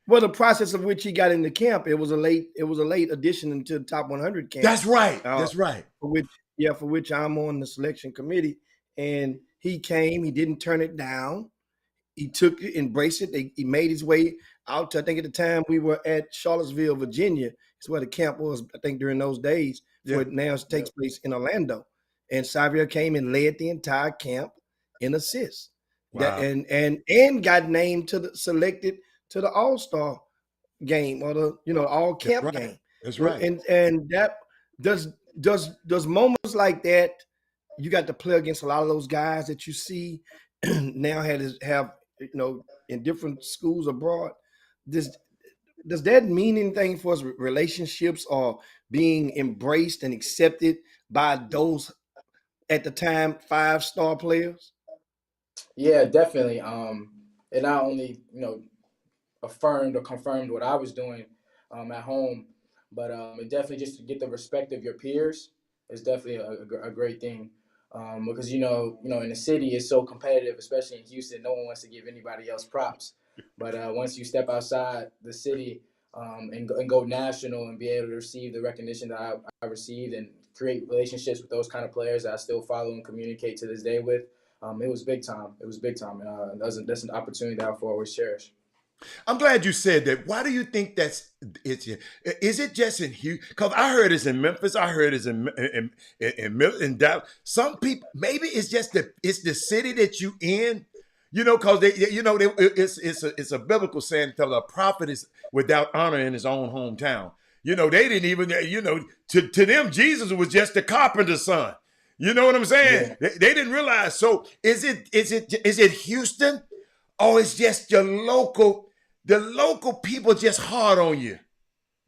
The process of which he got into camp, it was a late addition into the top 100 camp. That's right. That's right. For which I'm on the selection committee, and he came. He didn't turn it down. He took it, embraced it. He made his way out to, I think at the time we were at Charlottesville, Virginia. It's where the camp was, I think, during those days. Yeah. It now takes place in Orlando. And Xavier came and led the entire camp in assists. Wow. And got named selected to the All-Star game or the all camp game. That's right. And that does moments like that, you got to play against a lot of those guys that you see now have in different schools abroad. Does that mean anything for us, relationships or being embraced and accepted by those at the time 5-star players? Yeah, definitely. It not only affirmed or confirmed what I was doing at home, but it definitely just to get the respect of your peers is definitely a great thing. Because in the city it's so competitive, especially in Houston. No one wants to give anybody else props. But once you step outside the city and go national and be able to receive the recognition that I received and create relationships with those kind of players that I still follow and communicate to this day with, it was big time. It was big time. That's an opportunity that I'll always cherish. I'm glad you said that. Why do you think it's? Is it just in Houston? Because I heard it's in Memphis. I heard it's in Dallas. Some people, maybe it's just it's the city that you in. Because it's a biblical saying that a prophet is without honor in his own hometown. They didn't even to them Jesus was just a carpenter's son. You know what I'm saying? Yeah. They didn't realize. So is it Houston? Or it's just the local people just hard on you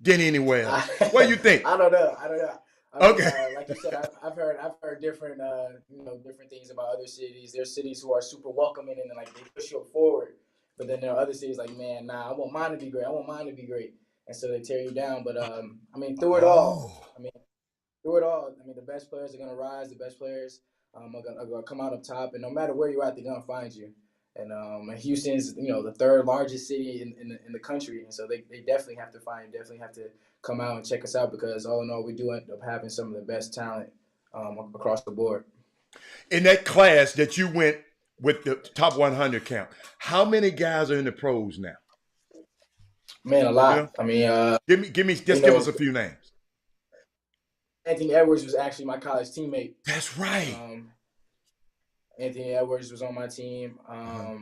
than anywhere else? What do you think? I don't know. I mean, Okay. like you said, I've heard different, different things about other cities. There's cities who are super welcoming and like they push you forward, but then there are other cities like, man, nah, I want mine to be great. I want mine to be great, and so they tear you down. But I mean, through it all, Oh. I mean, through it all, I mean, the best players are gonna rise. The best players are gonna come out up top, and no matter where you're at, they're gonna find you. And Houston's the third largest city in the country, and so they definitely have to definitely have to come out and check us out because all in all, we do end up having some of the best talent across the board. In that class that you went with the top 100 count, how many guys are in the pros now? Man, a You know, lot. I mean, just give us a few names. Anthony Edwards was actually my college teammate. That's right. Anthony Edwards was on my team. Uh-huh.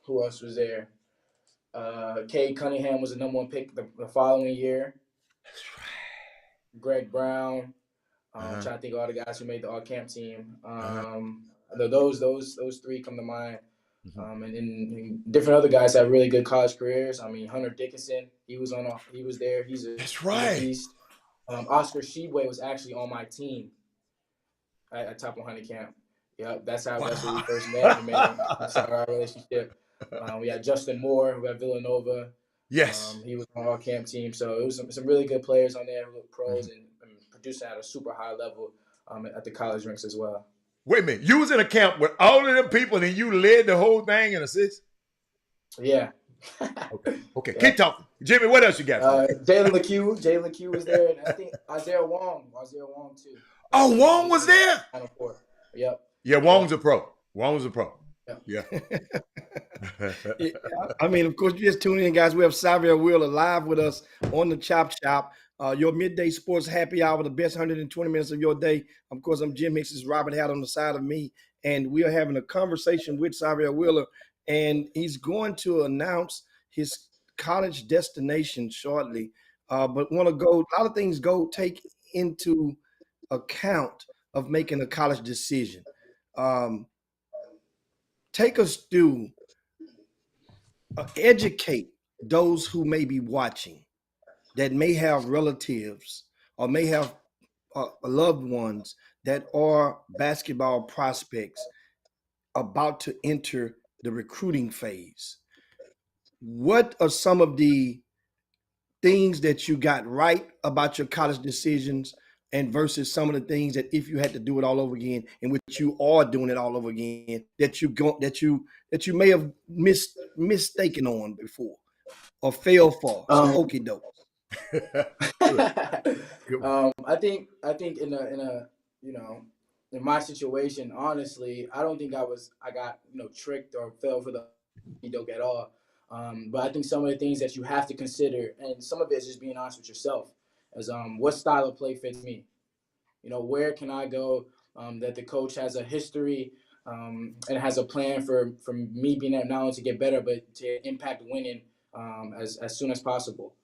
Who else was there? Cade Cunningham was the number one pick the following year. That's right. Greg Brown. Uh-huh. Trying to think of all the guys who made the all camp team. Uh-huh. Those three come to mind. Mm-hmm. And different other guys have really good college careers. I mean, Hunter Dickinson, he was there. He's That's a right. beast. Oscar Shebue was actually on my team at Top 100 camp. Yep, that's where we first met. That's our relationship. We had Justin Moore, we had Villanova. Yes. He was on our camp team. So it was some really good players on there who were pros Mm-hmm. and producing at a super high level at the college ranks as well. Wait a minute. You was in a camp with all of them people and you led the whole thing in assists? Yeah. Okay. Yeah. Keep talking. Jimmy, what else you got? Jalen LeCue was there. And I think Isaiah Wong too. Oh, Wong was there? Final four. Yep. Yeah, Wong's a pro. Wong's a pro. Yeah. I mean, of course, you just tune in, guys. We have Xavier Wheeler live with us on the Chop Shop. Your midday sports happy hour, the best 120 minutes of your day. Of course, I'm Jim Hicks. Robert Hat on the side of me, and we are having a conversation with Xavier Wheeler, and he's going to announce his college destination shortly. But want to go, a lot of things take into account of making a college decision. Take us through, educate those who may be watching that may have relatives or may have loved ones that are basketball prospects about to enter the recruiting phase. What are some of the things that you got right about your college decisions and versus some of the things that if you had to do it all over again, in which you are doing it all over again, that you may have mistaken on before or failed for? Some okie doke. I think in my situation, honestly, I don't think I got tricked or fell for the doke at all. But I think some of the things that you have to consider, and some of it is just being honest with yourself, is what style of play fits me. Where can I go that the coach has a history and has a plan for me being able not only to get better, but to impact winning as soon as possible.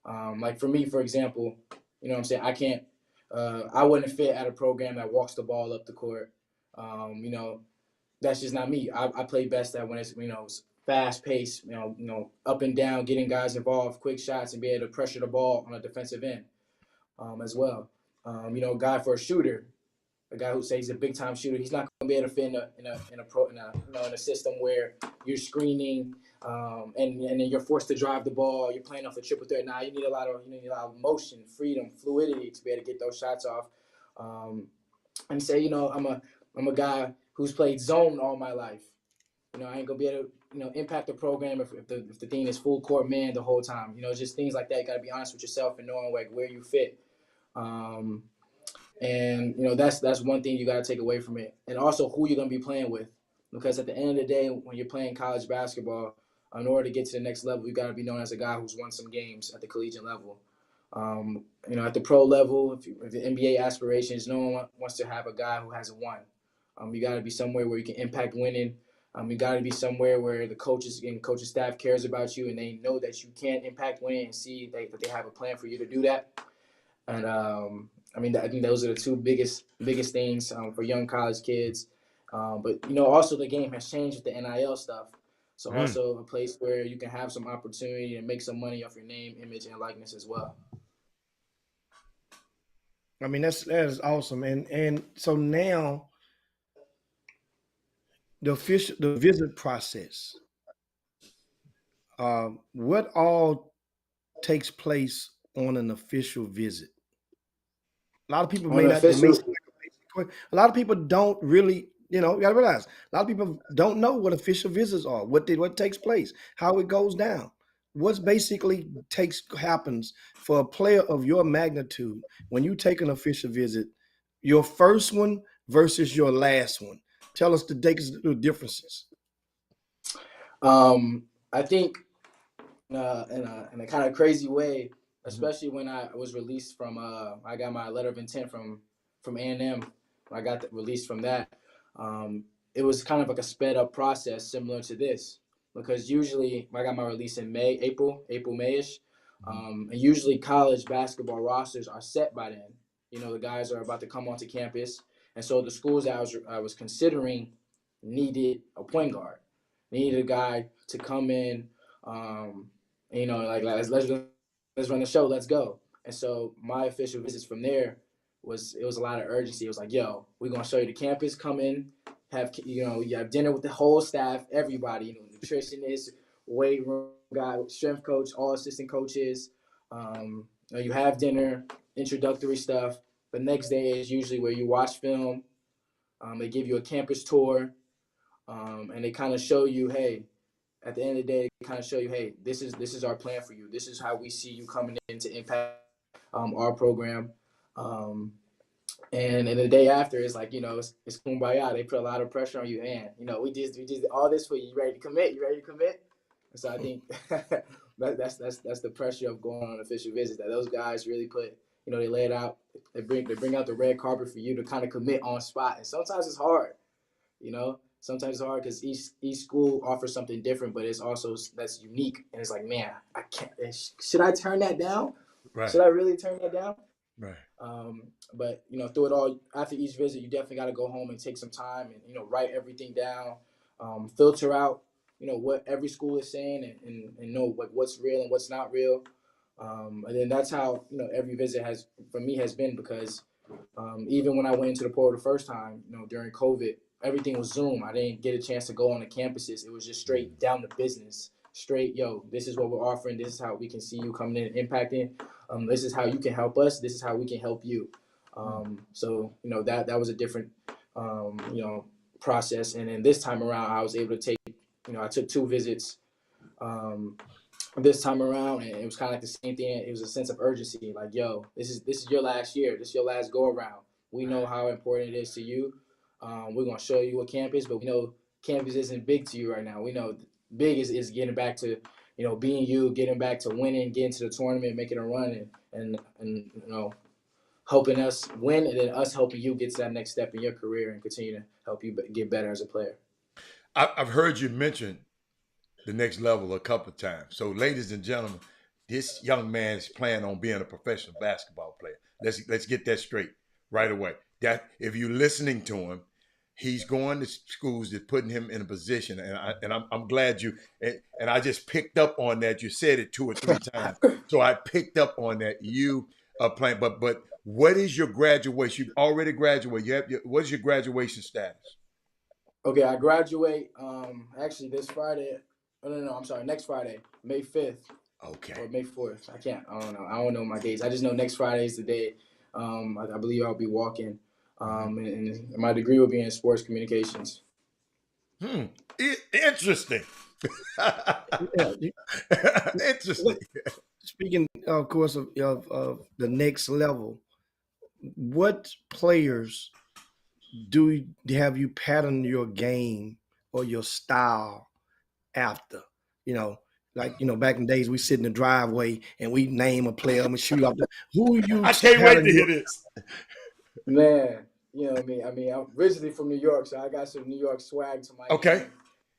Like for me, for example, what I'm saying, I wouldn't fit at a program that walks the ball up the court. That's just not me. I play best at when it's fast pace, up and down, getting guys involved, quick shots, and be able to pressure the ball on a defensive end as well. Guy for a shooter, a guy who says he's a big time shooter, he's not going to be able to fit in a system where you're screening and then you're forced to drive the ball. You're playing off a triple threat. Now you need a lot of motion, freedom, fluidity to be able to get those shots off. And say, I'm a guy who's played zone all my life. I ain't gonna be able to impact the program if the thing is full court man the whole time. Just things like that. You got to be honest with yourself and knowing like where you fit. And that's one thing you got to take away from it, and also who you're gonna be playing with, because at the end of the day, when you're playing college basketball, in order to get to the next level, you got to be known as a guy who's won some games at the collegiate level. At the pro level, if the NBA aspirations, no one wants to have a guy who hasn't won. You got to be somewhere where you can impact winning. You got to be somewhere where the coaches and coaching staff cares about you and they know that you can impact winning and see that they have a plan for you to do that. And I think those are the two biggest things for young college kids. But also the game has changed with the NIL stuff. So also a place where you can have some opportunity and make some money off your name, image, and likeness as well. I mean, that is awesome. And so now the visit process. What all takes place on an official visit? A lot of people On may the not. They may seem official, like a basic question. A lot of people don't really. You gotta realize a lot of people don't know what official visits are. What takes place, how it goes down, what's basically takes happens for a player of your magnitude when you take an official visit. Your first one versus your last one. Tell us the differences. I think in a kind of crazy way, Mhm. especially when I was released from I got my letter of intent from A&M. I got released from that. Um, it was kind of like a sped up process similar to this because usually I got my release in April Mayish, Mhm. and usually college basketball rosters are set by then. The guys are about to come onto campus, and so the schools that I was considering needed a point guard, needed a guy to come in. Um, like let's run the show, let's go. And so my official visits from there it was a lot of urgency. It was like, yo, we're gonna show you the campus, come in, you have dinner with the whole staff, everybody, nutritionist, weight room guy, strength coach, all assistant coaches. You have dinner, introductory stuff. The next day is usually where you watch film. They give you a campus tour, and they kind of show you, hey, at the end of the day, kind of show you, hey, this is our plan for you. This is how we see you coming in to impact our program. Um, and the day after, it's like it's kumbaya. They put a lot of pressure on you, and we did all this for you. You ready to commit? You ready to commit? And so I think that's the pressure of going on official visits. That those guys really put. They lay it out. They bring out the red carpet for you to kind of commit on spot. And sometimes it's hard. Sometimes it's hard because each school offers something different, but it's also that's unique, and it's like, man, I can't. Should I turn that down? Right. Should I really turn that down? Right. But through it all, after each visit, you definitely got to go home and take some time and write everything down, filter out what every school is saying, and know what's real and what's not real. And then that's how every visit has been because even when I went into the portal the first time, during COVID, everything was Zoom. I didn't get a chance to go on the campuses. It was just straight down to business. Straight, yo, this is what we're offering. This is how we can see you coming in and impacting. This is how you can help us. This is how we can help you. So that was a different process. And then this time around, I was able to take. I took 2 visits. Um, this time around, and it was kind of like the same thing. It was a sense of urgency, like, yo, this is your last year, this is your last go around. We know how important it is to you. We're gonna show you a campus, but we know campus isn't big to you right now. We know big is getting back to being you, getting back to winning, getting to the tournament, making a run, and helping us win, and then us helping you get to that next step in your career and continue to help you get better as a player. I've heard you mention the next level a couple of times. So, ladies and gentlemen, this young man is planning on being a professional basketball player. Let's get that straight right away. That if you're listening to him, he's going to schools that's putting him in a position, and I'm glad you and I just picked up on that. You said it 2 or 3 times, so I picked up on that. You are playing, but what is your graduation? You've already graduated. What is your graduation status? Okay, I graduate actually this Friday. Oh, no, I'm sorry, next Friday, May 5th Okay. or May 4th. I don't know. I don't know my dates. I just know next Friday is the day. I believe I'll be walking. And my degree will be in sports communications. Hmm. Interesting. Yeah. Interesting. Speaking, of course, of the next level, what players have you patterned your game or your style after? You know, like back in the days, we sit in the driveway and we name a player and we shoot off the who you I can't wait pattern to your. hear this. Man, you know what I mean? I'm originally from New York, so I got some New York swag to my Okay. game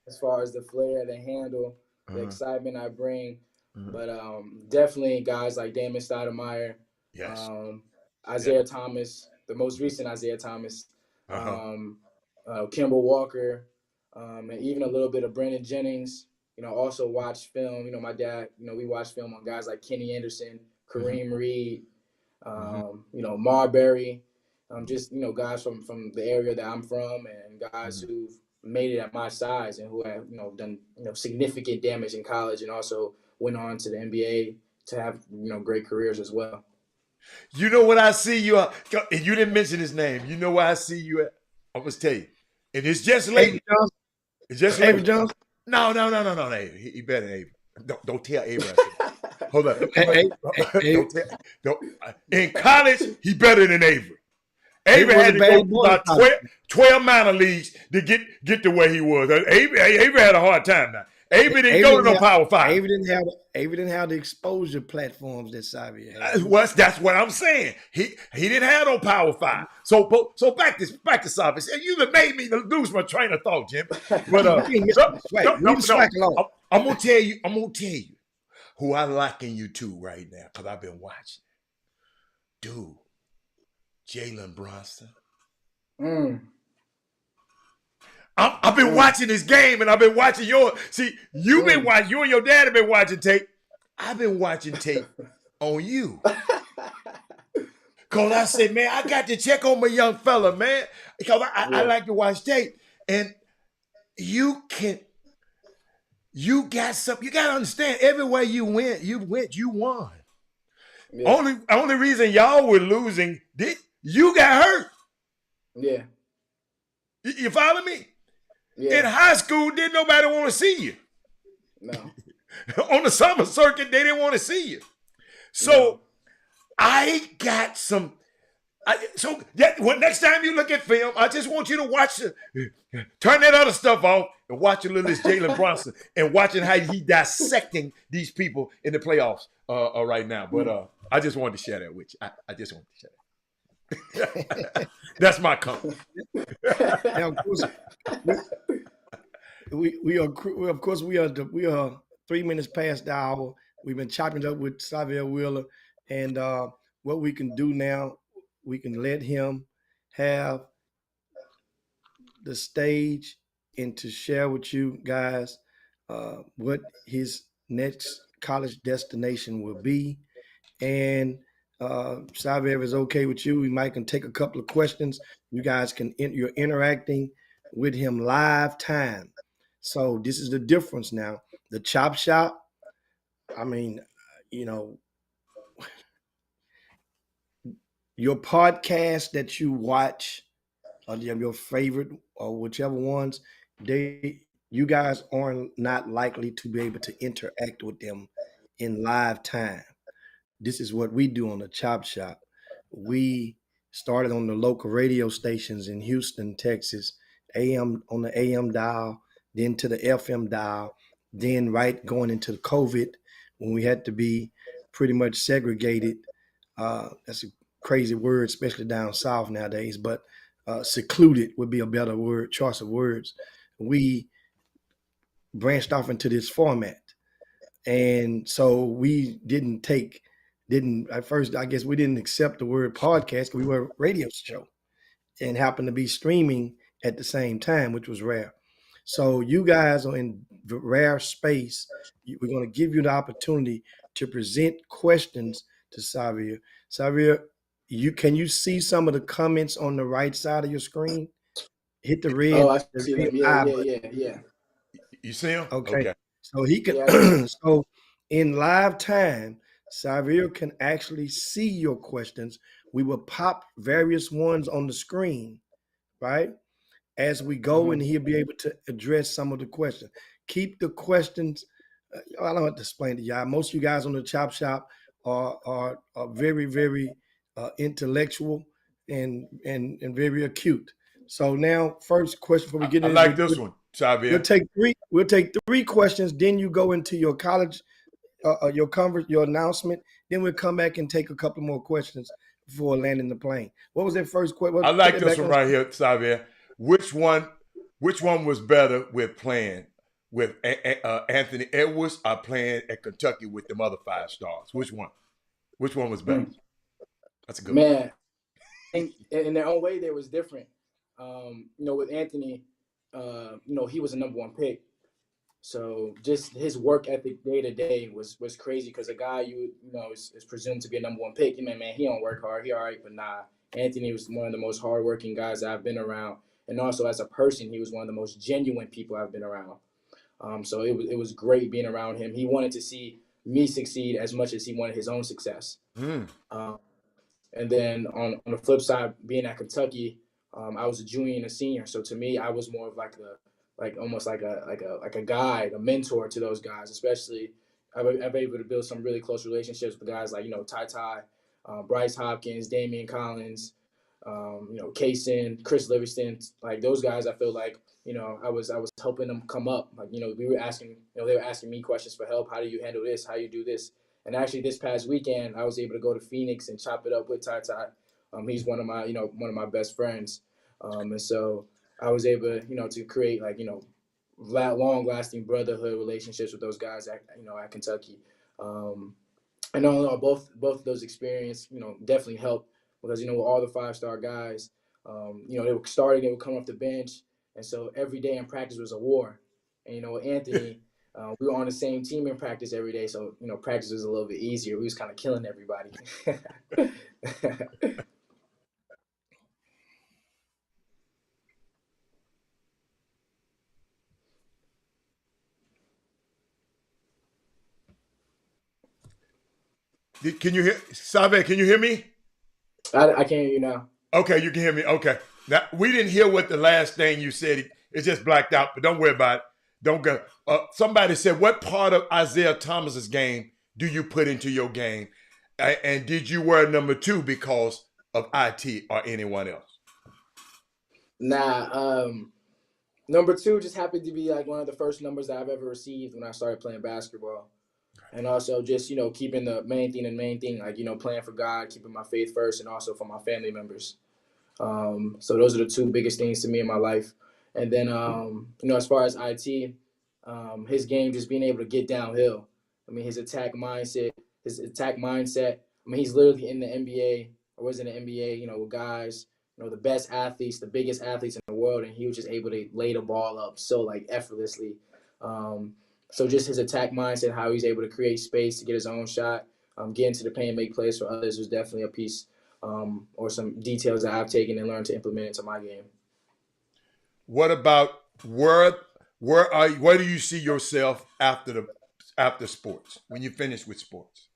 as far as the flair, the handle, the Uh-huh. excitement I bring. Uh-huh. But definitely guys like Damon Stoudemire, Yes. um, Yeah. Isaiah Thomas, the most recent Isaiah Thomas, Uh-huh. um, Kimball Walker, and even a little bit of Brandon Jennings. Also watch film. My dad, we watch film on guys like Kenny Anderson, Mm-hmm. Kareem Reed, you know, Marbury, just, you know, guys from the area that I'm from, and guys who've made it at my size and who have, you know, done, you know, significant damage in college and also went on to the NBA to have, you know, great careers as well. You know what I see you at? And you didn't mention his name. You know where I see you at? I must tell you. And it's just late. Avery Johnson. It's just Avery late. Johnson. No. He better than Avery. Don't tell Avery. Hold up. In college, he better than Avery. Avery had to go through about 12 minor leagues to get to where he was. Avery had a hard time now. Avery didn't go to no Power 5. Avery didn't have the exposure platforms that Xavier had. That's what I'm saying. He didn't have no Power 5. So back to Xavier. You made me lose my train of thought, Jim. But I'm gonna tell you who I liken you to right now, because I've been watching. Dude, Jalen Brunson. I've been watching this game, and I've been watching yours. See, you've been watching. You and your dad have been watching tape. I've been watching tape on you. Because I said, man, I got to check on my young fella, man. Because I like to watch tape. And you got something. You got to understand, everywhere you went, you won. Yeah. Only reason y'all were losing, you got hurt. Yeah. You follow me? Yeah. In high school, didn't nobody want to see you. No. On the summer circuit, they didn't want to see you. So I got some. Next time you look at film, I just want you to watch turn that other stuff off and watch a little of this Jalen Brunson and watching how he dissecting these people in the playoffs right now. But I just wanted to share that with you. I just wanted to share that. That's my comment. Now, of course, we are 3 minutes past the hour. We've been chopping up with Xavier Wheeler, and what we can do now, we can let him have the stage and to share with you guys what his next college destination will be. And Xavier, if it's okay with you, we might can take a couple of questions. You guys you're interacting with him live time. So this is the difference now. The Chop Shop, I mean, you know, your podcast that you watch, or your favorite or whichever ones, you guys are not likely to be able to interact with them in live time. This is what we do on the Chop Shop. We started on the local radio stations in Houston, Texas, AM on the AM dial, then to the FM dial, then going into the COVID when we had to be pretty much segregated. That's a crazy word, especially down south nowadays, but secluded would be a better choice of words. We branched off into this format. And so we at first, I guess we didn't accept the word podcast because we were a radio show and happened to be streaming at the same time, which was rare. So you guys are in the rare space. We're going to give you the opportunity to present questions to Xavier. Xavier, can you see some of the comments on the right side of your screen? Hit the red. Oh, I see them. Yeah. You see them? Okay. So he can. So in live time, Xavier can actually see your questions. We will pop various ones on the screen, right? As we go, and he'll be able to address some of the questions. Keep the questions. I don't have to explain to y'all. Most of you guys on the Chop Shop are very, very intellectual and very acute. So now, first question before we get into this one, Xavier. We'll take three questions. Then you go into your college, your announcement. Then we'll come back and take a couple more questions before landing the plane. What was that first question? I like this one right here, Xavier. Which one was better with playing with Anthony Edwards or playing at Kentucky with them other 5 stars? Which one was better? That's a good one. In their own way, they was different. With Anthony, he was a number 1 pick. So just his work ethic day to day was crazy, because a guy is presumed to be a #1 pick. You know, man, he don't work hard. He all right, but nah. Anthony was one of the most hardworking guys that I've been around, and also as a person, he was one of the most genuine people I've been around. So it was great being around him. He wanted to see me succeed as much as he wanted his own success. Mm. Um, and then on the flip side, being at Kentucky, I was a junior and a senior. So to me, I was more of almost like a guide, a mentor to those guys. Especially, I've been able to build some really close relationships with guys like Ty Ty, Bryce Hopkins, Damian Collins, Kaysen, Chris Livingston. Like those guys, I feel like I was helping them come up. Like we were asking, they were asking me questions for help. How do you handle this? How do you do this? And actually, this past weekend, I was able to go to Phoenix and chop it up with Ty Ty. He's one of my best friends, and so I was able, to create long-lasting brotherhood relationships with those guys at Kentucky. And both of those experiences, definitely helped, because with all the 5-star guys, they were starting, they would come off the bench, and so every day in practice was a war. And with Anthony. We were on the same team in practice every day, so practice was a little bit easier. We was kind of killing everybody. Can you hear Xavier? Can you hear me? I can't hear you now. Okay, you can hear me. Okay. Now we didn't hear what the last thing you said. It's just blacked out, but don't worry about it. Don't go. Somebody said, what part of Isaiah Thomas's game do you put into your game? And did you wear number 2 because of IT or anyone else? Nah, number 2 just happened to be like one of the first numbers that I've ever received when I started playing basketball. And also just, keeping the main thing, like, playing for God, keeping my faith first, and also for my family members. So those are the 2 biggest things to me in my life. And then, as far as IT, his game just being able to get downhill. I mean, his attack mindset. I mean, he's literally in the NBA, or was in the NBA, with guys, the best athletes, the biggest athletes in the world, and he was just able to lay the ball up so effortlessly. So just his attack mindset, how he's able to create space to get his own shot, get into the paint and make plays for others, was definitely a piece, or some details that I've taken and learned to implement into my game. What about where do you see yourself after sports, when you finish with sports?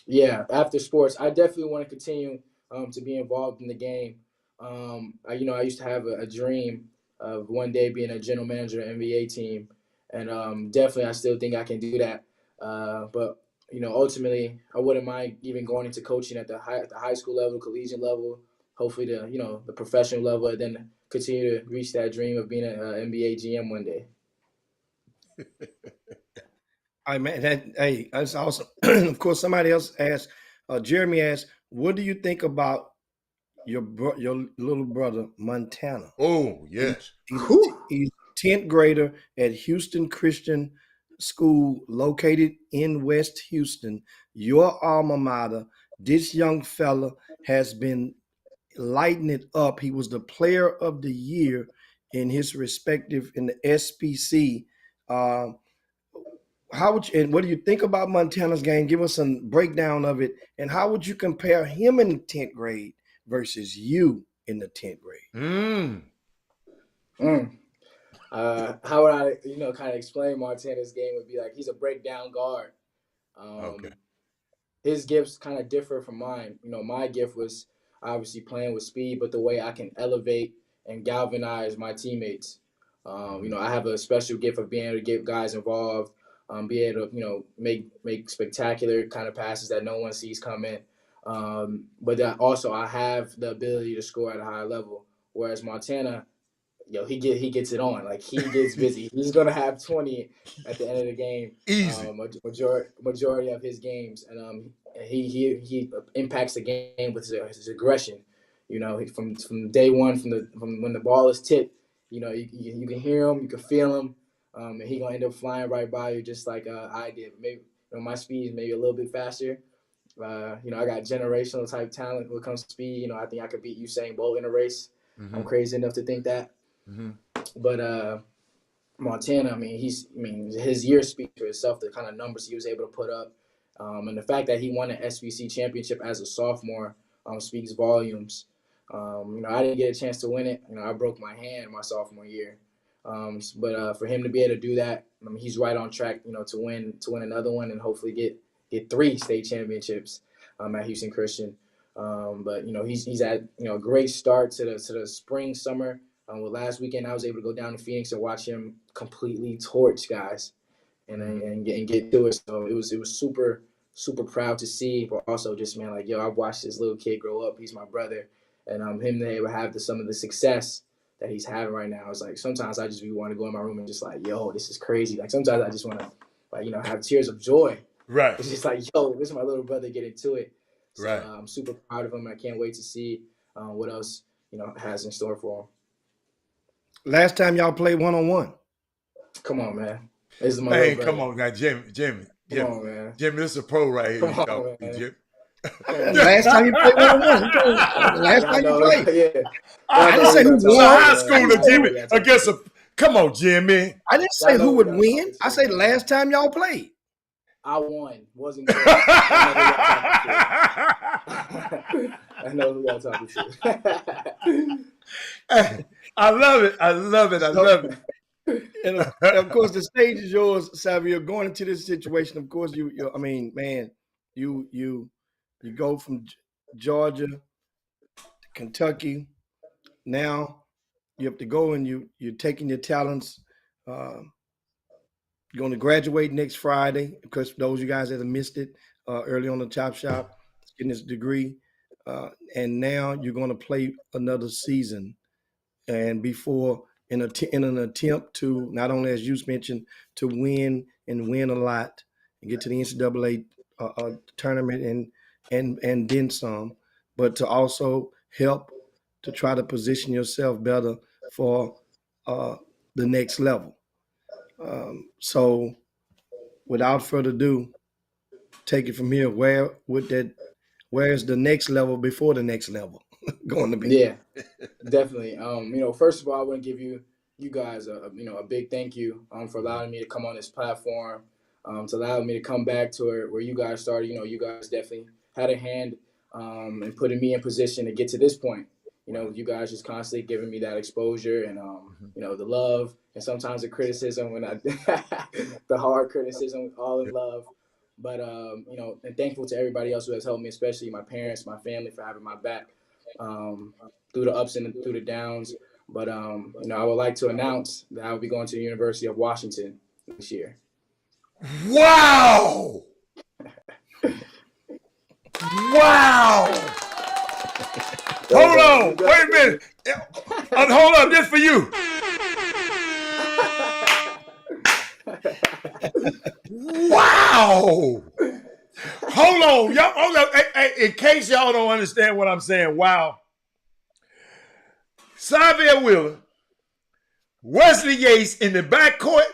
Yeah, after sports, I definitely want to continue to be involved in the game. I used to have a dream of one day being a general manager of an NBA team, and definitely I still think I can do that. But ultimately, I wouldn't mind even going into coaching at the high school level, collegiate level, hopefully the professional level, and then continue to reach that dream of being an NBA GM one day. Hey man, that's awesome. Of course, somebody else asked. Jeremy asked, "What do you think about your little brother Montana?" Oh yes. He's 10th grader at Houston Christian School, located in West Houston, your alma mater. This young fella has been lighting it up. He was the player of the year in his respective in the SPC. How would you, and what do you think about Montana's game? Give us some breakdown of it, and how would you compare him in the 10th grade versus you in the 10th grade? How would I, kind of explain Montana's game would be like he's a breakdown guard. Okay. His gifts kind of differ from mine. My gift was obviously playing with speed, but the way I can elevate and galvanize my teammates. I have a special gift of being able to get guys involved, be able to, make spectacular kind of passes that no one sees coming. But that also I have the ability to score at a high level. Whereas Montana, he gets it on. Like, he gets busy. He's gonna have 20 at the end of the game. Easy. Majority of his games, and he impacts the game with his aggression. From day one, from when the ball is tipped, you can hear him, you can feel him, and he gonna end up flying right by you, just like I did. Maybe my speed is maybe a little bit faster. I got generational type talent when it comes to speed. I think I could beat Usain Bolt in a race. Mm-hmm. I'm crazy enough to think that. Mm-hmm. But Montana, I mean, his year speaks for itself. The kind of numbers he was able to put up, and the fact that he won an SBC championship as a sophomore speaks volumes. I didn't get a chance to win it. I broke my hand my sophomore year, but for him to be able to do that, I mean, he's right on track. To win another one and hopefully get 3 state championships at Houston Christian. But he's at a great start to the spring summer. Well, last weekend I was able to go down to Phoenix and watch him completely torch guys, and get to it. So it was super proud to see, but also just, man, like, yo, I've watched this little kid grow up. He's my brother, and him to able to have some of the success that he's having right now. It's like sometimes I just want to go in my room and just like, yo, this is crazy. Like sometimes I just want to have tears of joy. Right. It's just like, yo, this is my little brother getting to it. So, right. I'm super proud of him. I can't wait to see what else has in store for him. Last time y'all played 1-on-1. Come on, man. This is my hey, come on now, Jimmy. Come on, man. Jimmy, this is a pro right here. Come on, man. Jim. Last time you played 1-on-1. Last time you played. Yeah. I didn't say who won. High schooler, Jimmy, against a. Come on, Jimmy. I didn't say who would win. I say the last time y'all played. I won. Wasn't good. I know who y'all talking to. I love it. And of course, the stage is yours, Xavier. Going into this situation, of course, you go from Georgia to Kentucky. Now you have to go and you're taking your talents. You're going to graduate next Friday, because for those of you guys that have missed it early on the Chop Shop, getting this degree. And now you're going to play another season. And before, in an attempt to, not only, as you mentioned, to win a lot and get to the NCAA tournament and then some, but to also help to try to position yourself better for the next level. So without further ado, take it from here. Where is the next level before the next level going to be? Yeah, definitely. First of all, I want to give you guys a big thank you for allowing me to come on this platform, to allow me to come back to where you guys started. You guys definitely had a hand in putting me in position to get to this point. You guys just constantly giving me that exposure and the love, and sometimes the criticism when the hard criticism, all in love. But and thankful to everybody else who has helped me, especially my parents, my family, for having my back through the ups and through the downs. But I would like to announce that I will be going to the University of Washington this year. Wow! Wow! Hold on, wait a minute. Hold on, this for you. Wow! Hold on, y'all. Hold on. Hey, in case y'all don't understand what I'm saying, wow. Xavier Wheeler, Wesley Yates in the backcourt.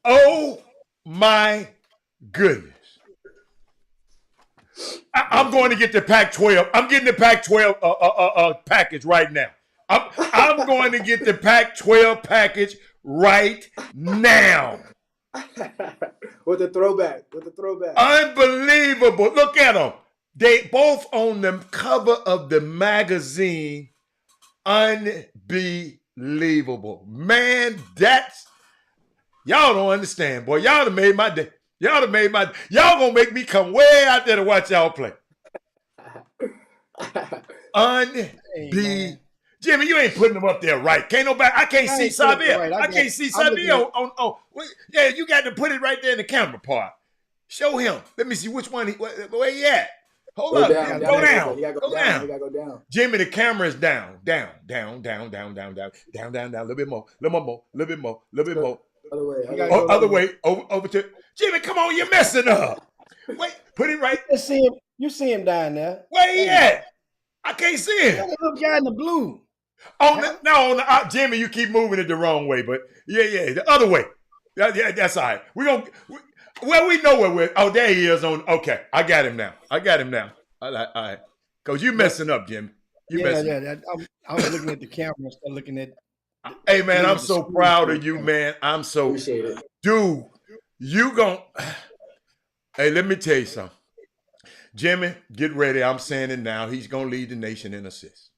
Oh my goodness! I'm going to get the Pac-12. I'm getting the Pac-12 package right now. I'm going to get the Pac-12 package right now. With the throwback. Unbelievable. Look at them. They both on the cover of the magazine. Unbelievable. Man, y'all don't understand, boy. Y'all have made my day. Y'all gonna make me come way out there to watch y'all play. Jimmy, you ain't putting them up there right. I can't see Xavier. Right. I can't see Xavier on. Yeah, you got to put it right there in the camera part. Show him. Let me see which one. Where he at? Hold up. Go down. You gotta go down. Jimmy, the camera is down. Down. A little bit more. Other way. Over to Jimmy. Come on, you're messing up. Wait, put it right. You see him down there. Where he at? I can't see him. That little guy in the blue. Jimmy, you keep moving it the wrong way, but yeah, the other way. Yeah, that's all right. We know where we're. Oh, there he is. Okay, I got him now. All right. Because you messing up, Jimmy. Yeah. I was looking at the camera instead of looking at Hey, man, I'm leave the so school proud for of you, them. man. I'm so, Appreciate it. dude, you gon' hey, let me tell you something. Jimmy, get ready. I'm saying it now. He's gonna lead the nation in assists.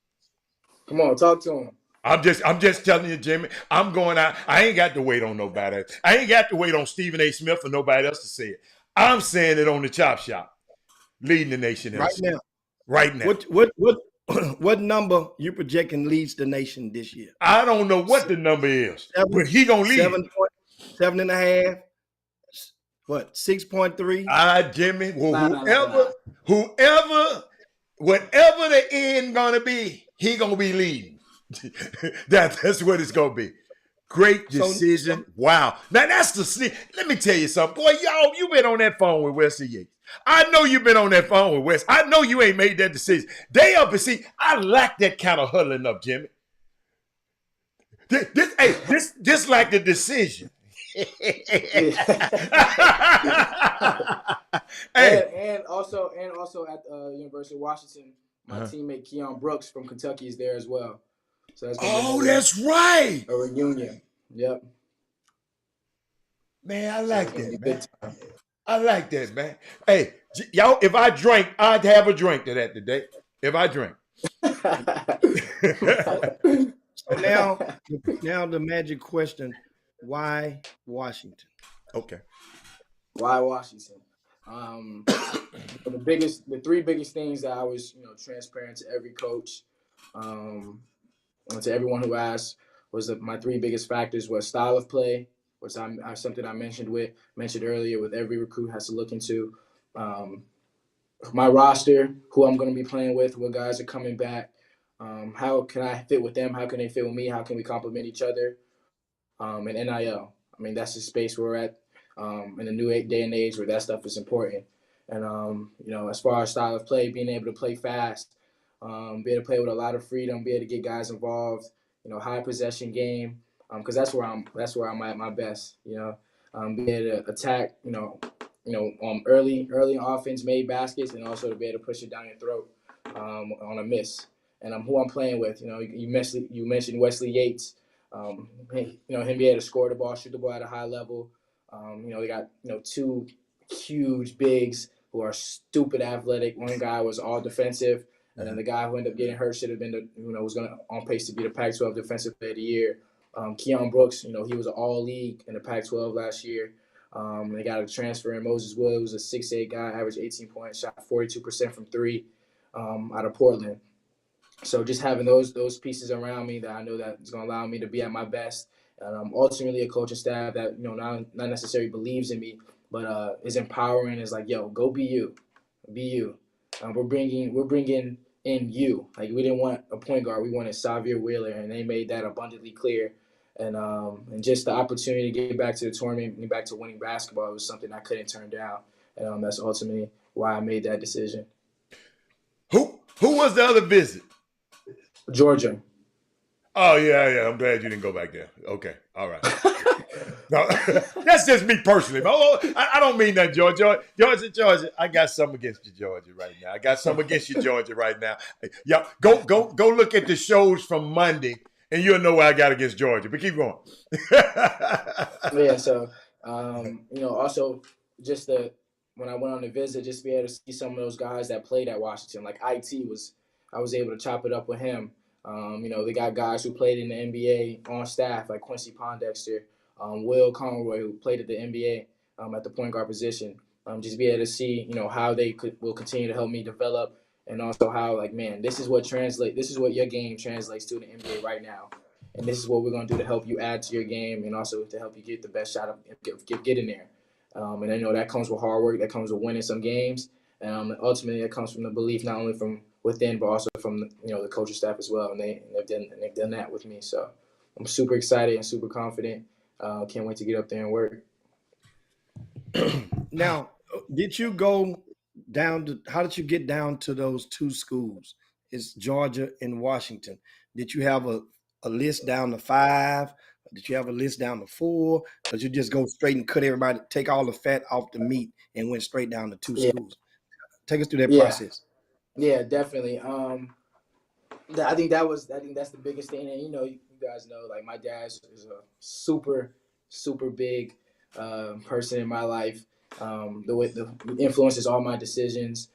Come on, talk to him. I'm just telling you, Jimmy. I'm going out. I ain't got to wait on nobody. I ain't got to wait on Stephen A. Smith or nobody else to say it. I'm saying it on the Chop Shop, leading the nation in Right assists. now. Right now. What number you projecting leads the nation this year? I don't know what the number is, but he gonna lead. 7.5. What? 6.3. Jimmy. Well, Nah. whatever the end gonna be, he gonna be leading. That's what it's gonna be. Great decision. Wow. Now that's the sneak. Let me tell you something. Boy, y'all, you been on that phone with Wesley Yates. I know you've been on that phone with Wes. I know you ain't made that decision. They up and see, I like that kind of huddling up, Jimmy. This like the decision. Hey. And also at University of Washington, my teammate Keon Brooks from Kentucky is there as well. So that's that's right. A reunion. Yep. Man, I like that, man. I like that, man. Hey, y'all, if I drank, I'd have a drink to that today. If I drink. So now the magic question: why Washington? Okay. Why Washington? The three biggest things that I was, transparent to every coach, and to everyone who asked, was my three biggest factors was style of play, which I something I mentioned earlier. With every recruit has to look into my roster, who I'm going to be playing with, what guys are coming back. How can I fit with them? How can they fit with me? How can we complement each other? And NIL. I mean, that's the space we're at in the new day and age where that stuff is important. And, as far as style of play, being able to play fast, be able to play with a lot of freedom, be able to get guys involved, high possession game, because that's where I'm at my best, be able to attack, early offense, made baskets, and also to be able to push it down your throat on a miss. And who I'm playing with, you mentioned Wesley Yates. Him be able to score the ball, shoot the ball at a high level. They got two huge bigs who are stupid athletic. One guy was all defensive, and then the guy who ended up getting hurt should have been was on pace to be the Pac-12 Defensive Player of the Year. Keon Brooks, he was an all-league in the Pac-12 last year. They got a transfer in Moses Wood, who was a 6'8" guy, averaged 18 points, shot 42% from three out of Portland. So just having those pieces around me that I know that is going to allow me to be at my best. And ultimately a coaching staff that, not necessarily believes in me, but is empowering, is like, yo, go be you. Be you. We're bringing in you. Like, we didn't want a point guard. We wanted Xavier Wheeler, and they made that abundantly clear. And just the opportunity to get back to the tournament and get back to winning basketball was something I couldn't turn down. And that's ultimately why I made that decision. Who was the other visit? Georgia. Oh, yeah. I'm glad you didn't go back there. Okay. All right. No, that's just me personally. I don't mean that, Georgia. I got something against you, Georgia, right now. I got something against you, Georgia, right now. Yeah, go look at the shows from Monday, and you'll know what I got against Georgia. But keep going. Yeah, so, also just when I went on the visit, just be able to see some of those guys that played at Washington, like I was able to chop it up with him. They got guys who played in the NBA on staff, like Quincy Pondexter, Will Conroy, who played at the NBA at the point guard position. Just be able to see, how they will continue to help me develop, and also how, like, man, this is what your game translates to the NBA right now. And this is what we're going to do to help you add to your game, and also to help you get the best shot of getting there. And I know that comes with hard work. That comes with winning some games. Ultimately, it comes from the belief not only from within, but also from the coaching staff as well. And they've done that with me. So I'm super excited and super confident. Can't wait to get up there and work. Now, did you go down to? How did you get down to those two schools? It's Georgia and Washington. Did you have a list down to 5? Did you have a list down to 4? Or did you just go straight and cut everybody, take all the fat off the meat, and went straight down to two schools? Take us through that process. Yeah, definitely. I think that's the biggest thing. And you guys know, like, my dad is a super big person in my life. The way the influences all my decisions.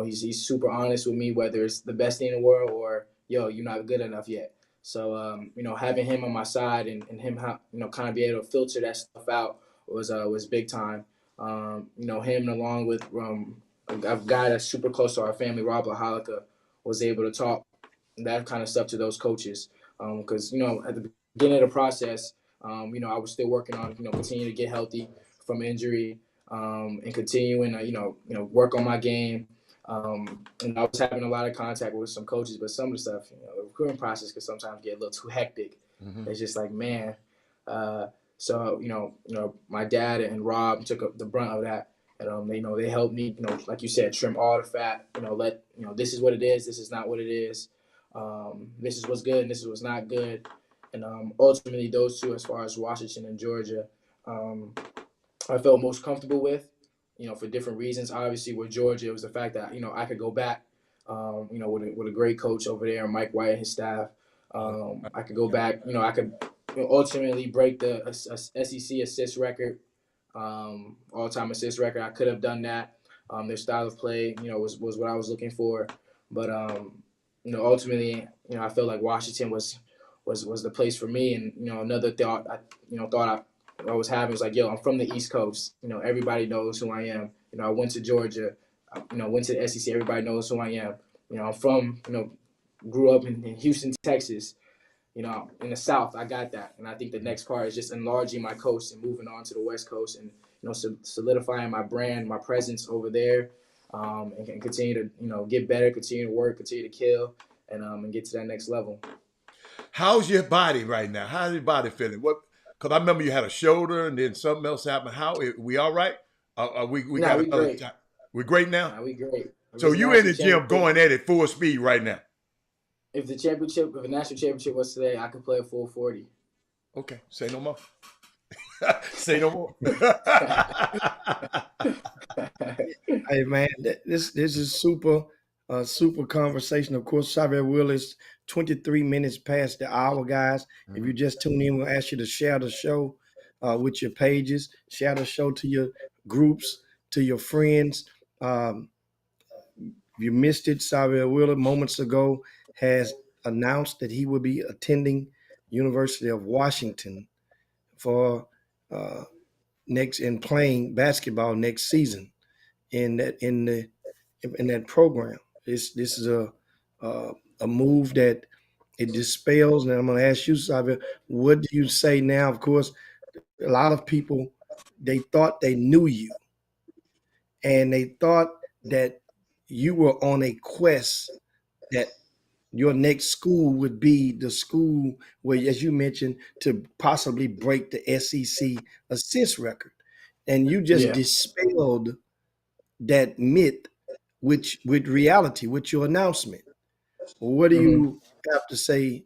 He's super honest with me, whether it's the best thing in the world or you're not good enough yet. So having him on my side and him kind of be able to filter that stuff out was big time. Him along with a guy that's super close to our family, Rob LaHalika, was able to talk that kind of stuff to those coaches. Because at the beginning of the process, I was still working on continuing to get healthy from injury, and continuing to work on my game. And I was having a lot of contact with some coaches, but some of the stuff, the recruitment process could sometimes get a little too hectic. Mm-hmm. It's just like, man. So my dad and Rob took up the brunt of that. And they helped me, like you said, trim all the fat. This is what it is. This is not what it is. This is what's good and this is what's not good. And ultimately, those two, as far as Washington and Georgia, I felt most comfortable with, for different reasons. Obviously, with Georgia, it was the fact that, I could go back, with a great coach over there, Mike White and his staff. I could go back, I could ultimately break the SEC assist record, all-time assist record. I could have done that. Their style of play, was what I was looking for. But, ultimately, I felt like Washington was the place for me. And, another thought I was having was like, I'm from the East Coast. Everybody knows who I am. I went to Georgia. Went to the SEC. Everybody knows who I am. I'm from, grew up in Houston, Texas. In the South, I got that. And I think the next part is just enlarging my coast and moving on to the West Coast and, solidifying my brand, my presence over there, and continue to, get better, continue to work, continue to kill, and get to that next level. How's your body right now? How's your body feeling? Because I remember you had a shoulder and then something else happened. We all right? We got another great. time. We're great now? We great. So you in the gym going at it full speed right now? If the national championship was today, I could play a full 40. Okay, say no more. Say no more. Hey man, this is super conversation. Of course, Xavier Wheeler is 23 minutes past the hour, guys. Mm-hmm. If you just tune in, we'll ask you to share the show with your pages, share the show to your groups, to your friends. If you missed it, Xavier Wheeler moments ago has announced that he will be attending University of Washington for playing basketball next season in that program. This is a move that it dispels. And I'm going to ask you, Xavier, what do you say now? Of course, a lot of people, they thought they knew you, and they thought that you were on a quest that your next school would be the school where, as you mentioned, to possibly break the SEC assist record. And you just dispelled that myth with reality, with your announcement. What do you have to say,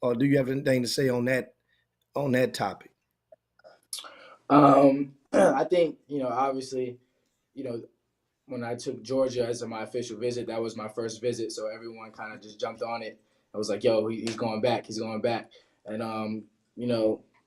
or do you have anything to say on that topic? I think, obviously, when I took Georgia as my official visit, that was my first visit. So everyone kind of just jumped on it. I was like, yo, he's going back. He's going back. And,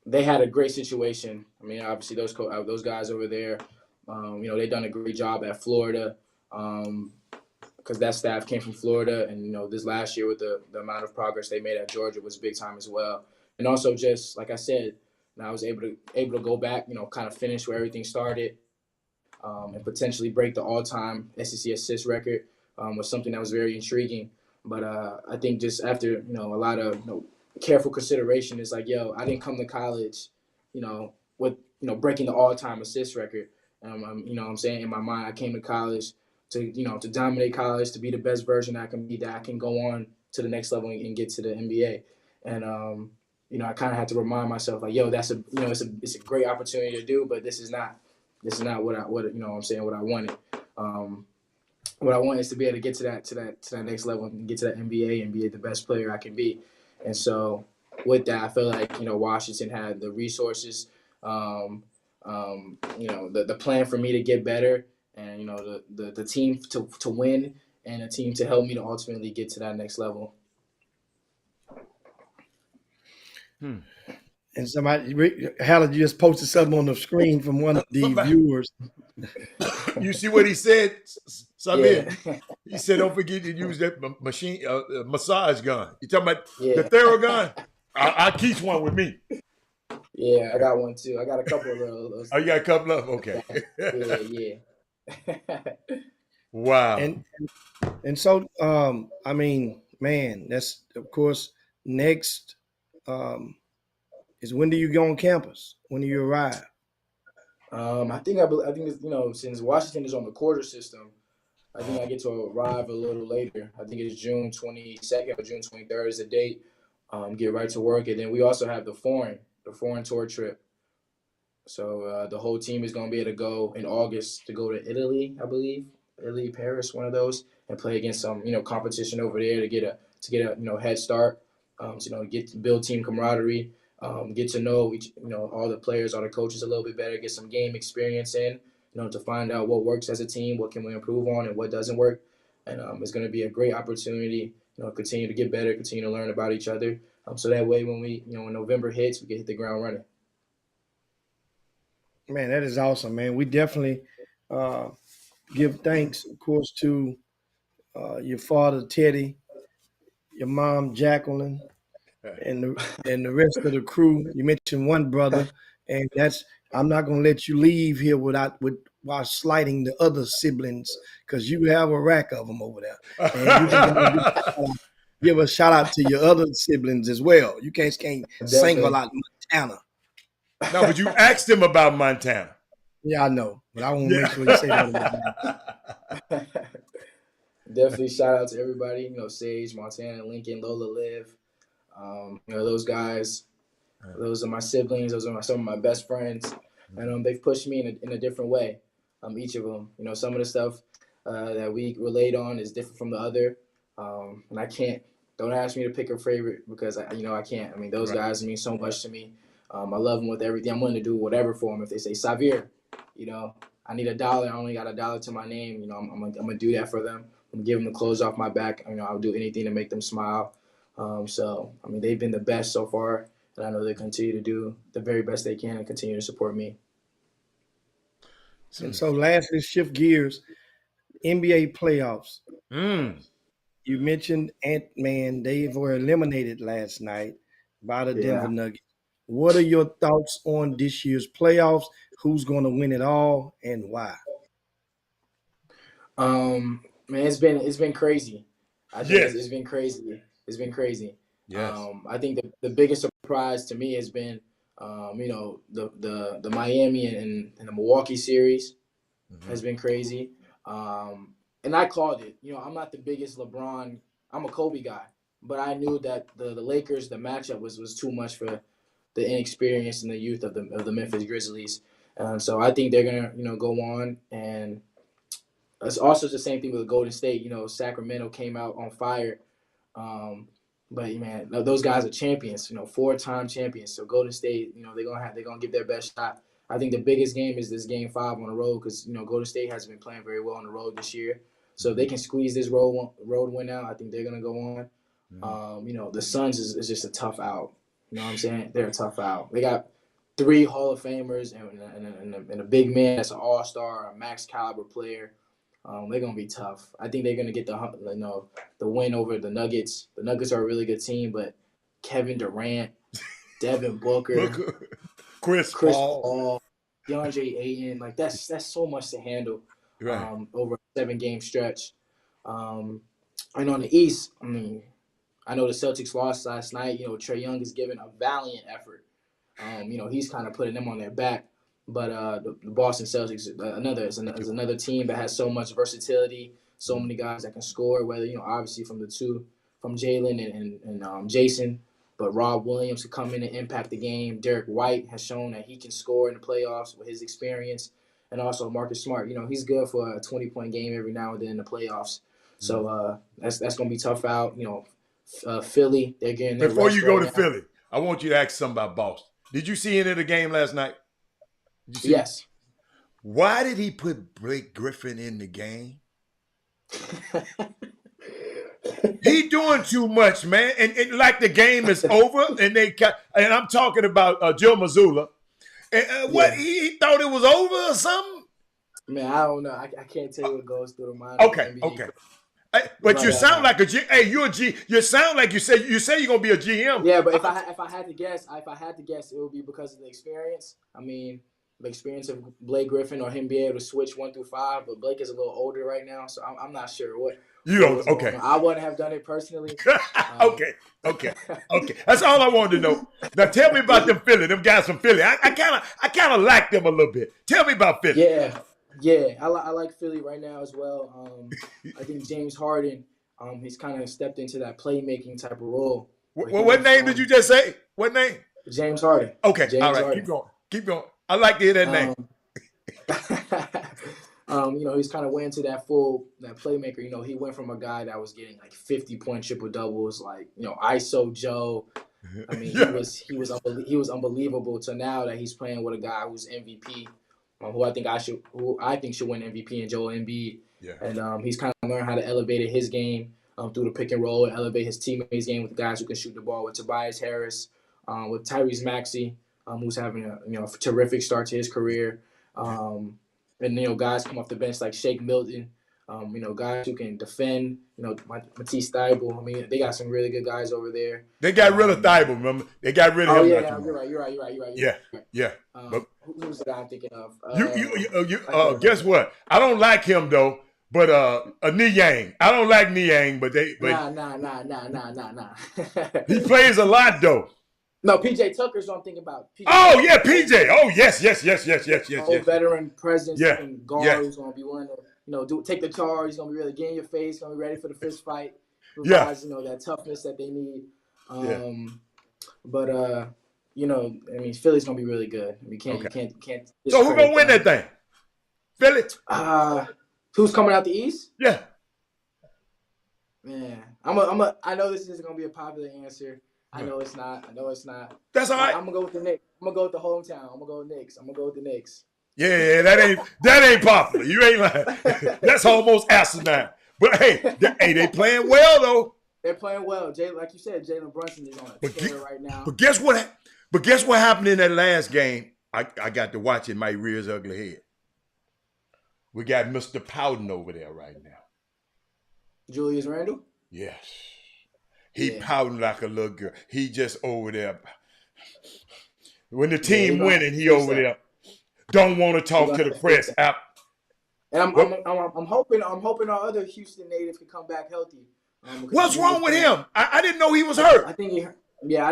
they had a great situation. I mean, obviously those guys over there, they done a great job at Florida, because that staff came from Florida. And, this last year with the amount of progress they made at Georgia was big time as well. And also, just like I said, I was able to go back, kind of finish where everything started. And potentially break the all-time SEC assist record, was something that was very intriguing. But I think just after a lot of careful consideration, it's like, I didn't come to college, with breaking the all-time assist record. I'm saying, in my mind, I came to college to to dominate college, to be the best version I can be, that I can go on to the next level and get to the NBA. And I kind of had to remind myself, like, that's it's a great opportunity to do, but this is not what I what I wanted. What I want is to be able to get to that next level and get to that NBA and be the best player I can be. And so with that, I feel like Washington had the resources, the plan for me to get better, and the team to win, and a team to help me to ultimately get to that next level. Hmm. And Howard just posted something on the screen from one of the Somebody, viewers. you see what he said, Xavier? Yeah. He said, "Don't forget to use that machine massage gun." You talking about the Yeah. Theragun? I keep one with me. Yeah, I got one too. I got a couple of those. Oh, you got a couple of them? Okay. Yeah, yeah. Wow. And so I mean, man, that's of course next um is when do you go on campus? When do you arrive? I think it's, since Washington is on the quarter system, I think I get to arrive a little later. I think it's June 22nd or June 23rd is the date. Get right to work, and then we also have the foreign tour trip. So the whole team is going to be able to go in August to go to Italy, I believe, Italy, Paris, one of those, and play against some competition over there to get a head start. Get to build team camaraderie, get to know each all the players, all the coaches a little bit better, get some game experience in, to find out what works as a team, what can we improve on, and what doesn't work. And it's going to be a great opportunity, continue to get better, continue to learn about each other. So that way, when when November hits, we can hit the ground running. Man, that is awesome, man. We definitely uh give thanks, of course, to your father Teddy, your mom Jacqueline, and the rest of the crew. You mentioned one brother, and that's I'm not gonna let you leave here while slighting the other siblings because you have a rack of them over there, and you just gotta give a shout out to your other siblings as well. You can't single Definitely. out Montana. No, but you asked him about Montana. Yeah, I know, but I want to make sure you say that in the name. Yeah. Definitely shout out to everybody. Sage, Montana, Lincoln, Lola, Liv. Those guys. Those are my siblings. Those are some of my best friends, and they've pushed me in a different way. Each of them. Some of the stuff that we relate on is different from the other, and I can't. Don't ask me to pick a favorite because I can't. I mean, those Right. guys mean so much to me. I love them with everything. I'm willing to do whatever for them. If they say Xavier, I need $1. I only got $1 to my name. I'm gonna do that for them. I'm gonna give them the clothes off my back. I'll do anything to make them smile. They've been the best so far, and I know they continue to do the very best they can and continue to support me. And so, lastly, shift gears. NBA playoffs. Mm. You mentioned Ant-Man. They were eliminated last night by the Denver Yeah. Nuggets. What are your thoughts on this year's playoffs? Who's going to win it all and why? Man, it's been crazy. I think it's Yes. been crazy. It's been crazy. Yes. I think the biggest surprise to me has been, the Miami and the Milwaukee series has been crazy. And I called it. I'm not the biggest LeBron. I'm a Kobe guy, but I knew that the Lakers, the matchup was too much for the inexperience and the youth of the Memphis Grizzlies. So I think they're gonna go on, and it's also the same thing with Golden State. Sacramento came out on fire. Um, but man, those guys are champions. 4-time champions. So Golden State, they're gonna give their best shot. I think the biggest game is this game 5 on the road because Golden State hasn't been playing very well on the road this year. So if they can squeeze this road win out, I think they're gonna go on. The Suns is just a tough out. You know what I'm saying? They're a tough out. They got 3 Hall of Famers and a big man that's an All Star, a max caliber player. They're gonna be tough. I think they're gonna get the win over the Nuggets. The Nuggets are a really good team, but Kevin Durant, Devin Booker, Chris Chris Paul. Paul, DeAndre Ayton, like that's so much to handle Right. over a 7-game stretch. And on the East, I know the Celtics lost last night. Trae Young is giving a valiant effort. He's kind of putting them on their back. But the Boston Celtics is another team that has so much versatility, so many guys that can score. Whether obviously from Jalen and Jason, but Rob Williams could come in and impact the game. Derek White has shown that he can score in the playoffs with his experience, and also Marcus Smart. He's good for a 20-point game every now and then in the playoffs. So that's gonna be tough out. Philly, they're getting their Before rest you go right to now. Philly, I want you to ask something about Boston. Did you see any of the game last night? Did you see? Yes. Why did he put Blake Griffin in the game? He doing too much, man. And like the game is over, and I'm talking about Joe Mazzulla. And what he thought it was over or something? Man, I don't know. I can't tell you what goes through the mind. Okay. But you sound like a G. Hey, you're a G. You sound like you say you're gonna be a GM. Yeah, but if I had to guess, it would be because of the experience. I mean, the experience of Blake Griffin or him being able to switch 1 through 5. But Blake is a little older right now, so I'm not sure what. You don't. Okay. I wouldn't have done it personally. Okay. That's all I wanted to know. Now tell me about them Philly. Them guys from Philly. I kind of like them a little bit. Tell me about Philly. Yeah. I like Philly right now as well. I think James Harden. He's kind of stepped into that playmaking type of role. What name did you just say? What name? James Harden. Okay. James all right. Harden. Keep going. I like to hear that name. He's kind of went into that playmaker. He went from a guy that was getting like 50-point triple doubles, like ISO Joe. I mean, he was unbelievable to now that he's playing with a guy who's MVP, who I think should win MVP, and Joel Embiid. Yeah. And he's kind of learned how to elevate his game through the pick and roll, and elevate his teammates' game with guys who can shoot the ball, with Tobias Harris, with Tyrese Maxey, who's having a terrific start to his career. And guys come off the bench like Shake Milton, guys who can defend. Matisse Thybulle. I mean, they got some really good guys over there. They got rid of Thybulle, remember? They got rid of him. Yeah, you're right. Yeah. Who's the guy I'm thinking of? You guess what? I don't like him though. But Niang, I don't like Niang, but Nah. He plays a lot though. No, PJ Tucker's what I'm thinking about. PJ. Oh, yes. Veteran presence and guard who's going to be willing to, take the charge. He's going to be really get in your face. He's going to be ready for the fist fight. Provides, that toughness that they need. But Philly's going to be really good. You can't. So who's going to win that thing? Philly. Who's coming out the East? Yeah. Man, I know this isn't going to be a popular answer. I know it's not. That's all right. I'm gonna go with the Knicks. I'm gonna go with the hometown. I'm gonna go with the Knicks. Yeah, that ain't popular. You ain't lying. That's almost asinine. But hey, they playing well though. They're playing well. Like you said, Jalen Brunson is on a tear right now. But guess what happened in that last game? I got to watch it. My rear's ugly head. We got Mr. Powden over there right now. Julius Randle. Yes. He pouting like a little girl. He just over there. When the team winning, he over there. Don't want to talk to the press. And I'm hoping our other Houston natives can come back healthy. What's wrong with him? I didn't know he was hurt. I think I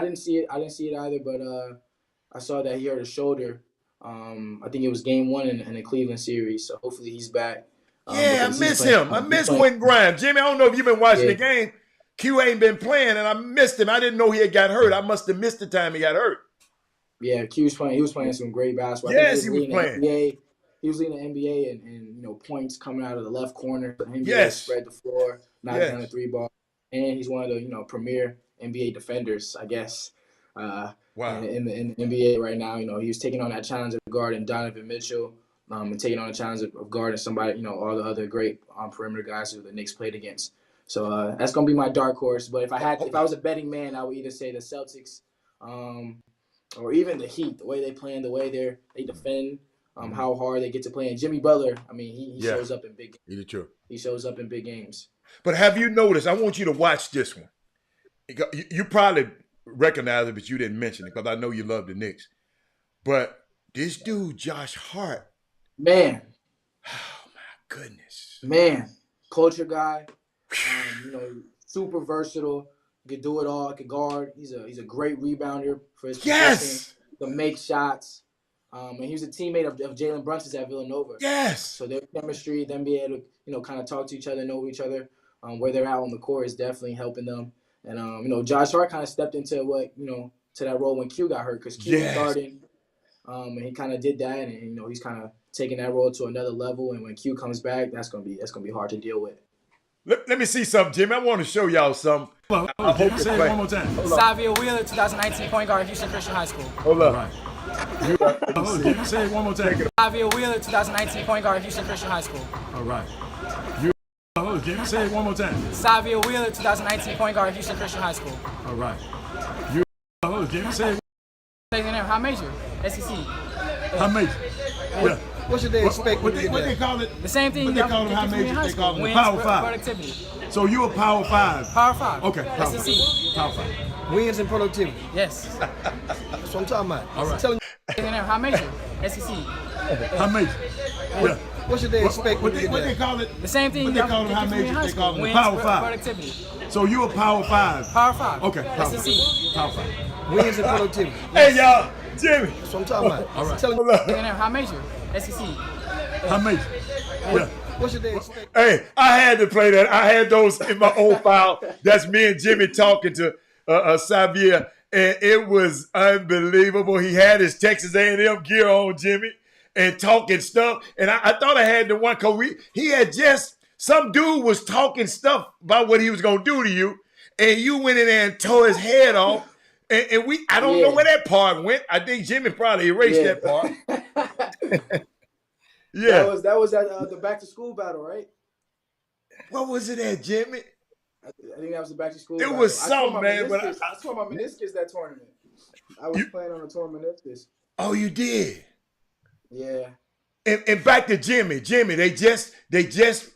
didn't see it. I didn't see it either, but I saw that he hurt his shoulder. I think it was game 1 in the Cleveland series. So hopefully he's back. I miss him. I miss Quentin Grimes. Jimmy, I don't know if you've been watching the game. Q ain't been playing, and I missed him. I didn't know he had got hurt. I must have missed the time he got hurt. Yeah, Q was playing. He was playing some great basketball. Yes, he was playing. He was leading the NBA and points coming out of the left corner. The NBA spread the floor, knocking down the 3-ball, and he's one of the premier NBA defenders, I guess. Wow. In the NBA right now, he was taking on that challenge of guarding Donovan Mitchell, and taking on the challenge of guarding somebody, all the other great perimeter guys who the Knicks played against. So that's gonna be my dark horse. But if I was a betting man, I would either say the Celtics, or even the Heat. The way they play, the way they defend, how hard they get to play. And Jimmy Butler, I mean, he shows up in big games. True. He shows up in big games. But have you noticed? I want you to watch this one. You probably recognize it, but you didn't mention it because I know you love the Knicks. But this dude, Josh Hart, man, oh my goodness, man, culture guy. Super versatile. Could do it all. Could guard. He's a great rebounder for his position. Can make shots. And he was a teammate of Jalen Brunson's at Villanova. Yes. So their chemistry, them being able to kind of talk to each other, know each other, where they're at on the court is definitely helping them. And Josh Hart kind of stepped into to that role when Q got hurt because Q was starting. And he kind of did that, and he's kind of taking that role to another level. And when Q comes back, that's gonna be hard to deal with. Let me see something, Jimmy. I want to show y'all something. Say it one more time. Xavier Wheeler, 2019 point guard, Houston Christian High School. Hold up. Right. Say it one more time. Xavier Wheeler, 2019 point guard, Houston Christian High School. All right. Jimmy, say it one more time. Xavier Wheeler, 2019 point guard, Houston Christian High School. All right. You, Jimmy, say it. High major, SEC. High major. Yeah. What should they expect? What they call it? The same thing. What they call them high major? They call them Wins, Power 5. Productivity. So you a Power 5? Power 5. Okay. Power SEC. 5. Power 5. Wins and productivity. Yes. That's what I'm talking about. All right. Telling High major, SEC. High major. Yeah. what should they expect? What they call it? The same thing. What they call them high major? They call them Wins, Power 5. Productivity. So you a Power 5? Power 5. Okay. Power SEC. 5. Power 5. Wins and productivity. Hey y'all, Jimmy. That's what I'm talking about. All right. Telling High major, SEC. High major. Yeah. what should they expect? Hey, I had to play that. I had those in my own file. That's me and Jimmy talking to Xavier, and it was unbelievable. He had his Texas A&M gear on, Jimmy, and talking stuff. And I thought I had the one because he had just some dude was talking stuff about what he was gonna do to you, and you went in there and tore his head off. And I don't know where that part went. I think Jimmy probably erased that part. Yeah. That was at the back to school battle, right? What was it at, Jimmy? I think that was the back to school. It battle. was something, man. But I tore my meniscus that tournament. I was playing on a torn meniscus. Oh, you did? Yeah. And back to Jimmy. Jimmy, they just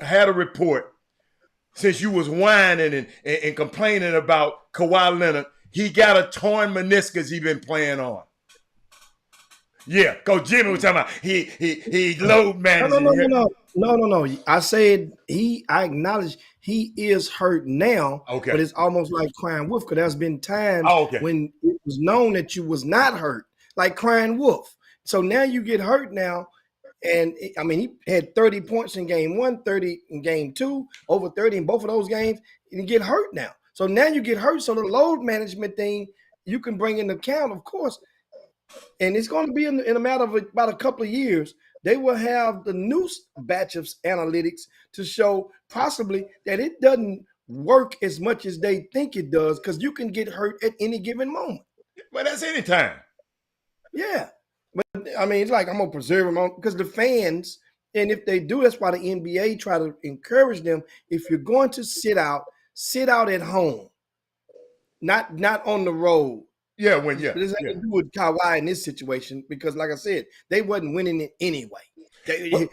had a report. Since you was whining and complaining about Kawhi Leonard, he got a torn meniscus he been playing on. Yeah, because Jimmy was talking about he load managing. No. I said I acknowledge he is hurt now. Okay. But it's almost like crying wolf because there's been times when it was known that you was not hurt, like crying wolf. So now you get hurt now. And he had 30 points in game 1, 30 in game 2, over 30 in both of those games, and you get hurt now. So now you get hurt. So the load management thing you can bring into account, of course. And it's going to be in a matter of about a couple of years. They will have the new batch of analytics to show possibly that it doesn't work as much as they think it does because you can get hurt at any given moment. Well, that's any time. Yeah. But it's like I'm going to preserve them because the fans, and if they do, that's why the NBA try to encourage them. If you're going to sit out at home, not on the road. Yeah, But this has to do with Kawhi in this situation because, like I said, they wasn't winning it anyway.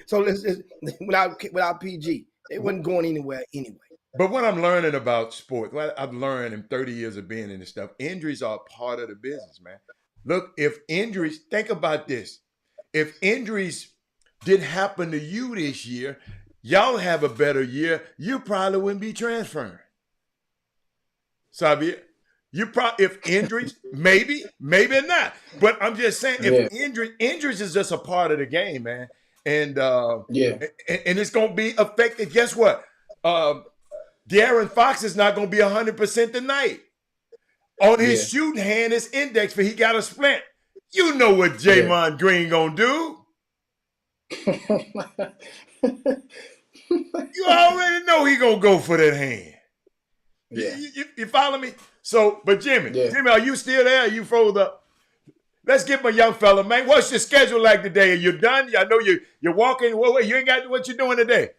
So without PG, they wasn't going anywhere anyway. But what I'm learning about sports, what I've learned in 30 years of being in this stuff, injuries are part of the business, man. Look, think about this. If injuries didn't happen to you this year, y'all have a better year, you probably wouldn't be transferring. Xavier, if injuries, maybe not. But I'm just saying, if injuries is just a part of the game, man. And and it's gonna be affected. Guess what? De'Aaron Fox is not gonna be 100% tonight. On his shooting hand, his index for he got a splint. You know what Draymond Green gonna do. You already know he gonna go for that hand. Yeah. You follow me? So, but Jimmy, are you still there? Are you froze up? Let's get my young fella, man. What's your schedule like today? Are you done? I know you're walking. You ain't got what you doing today.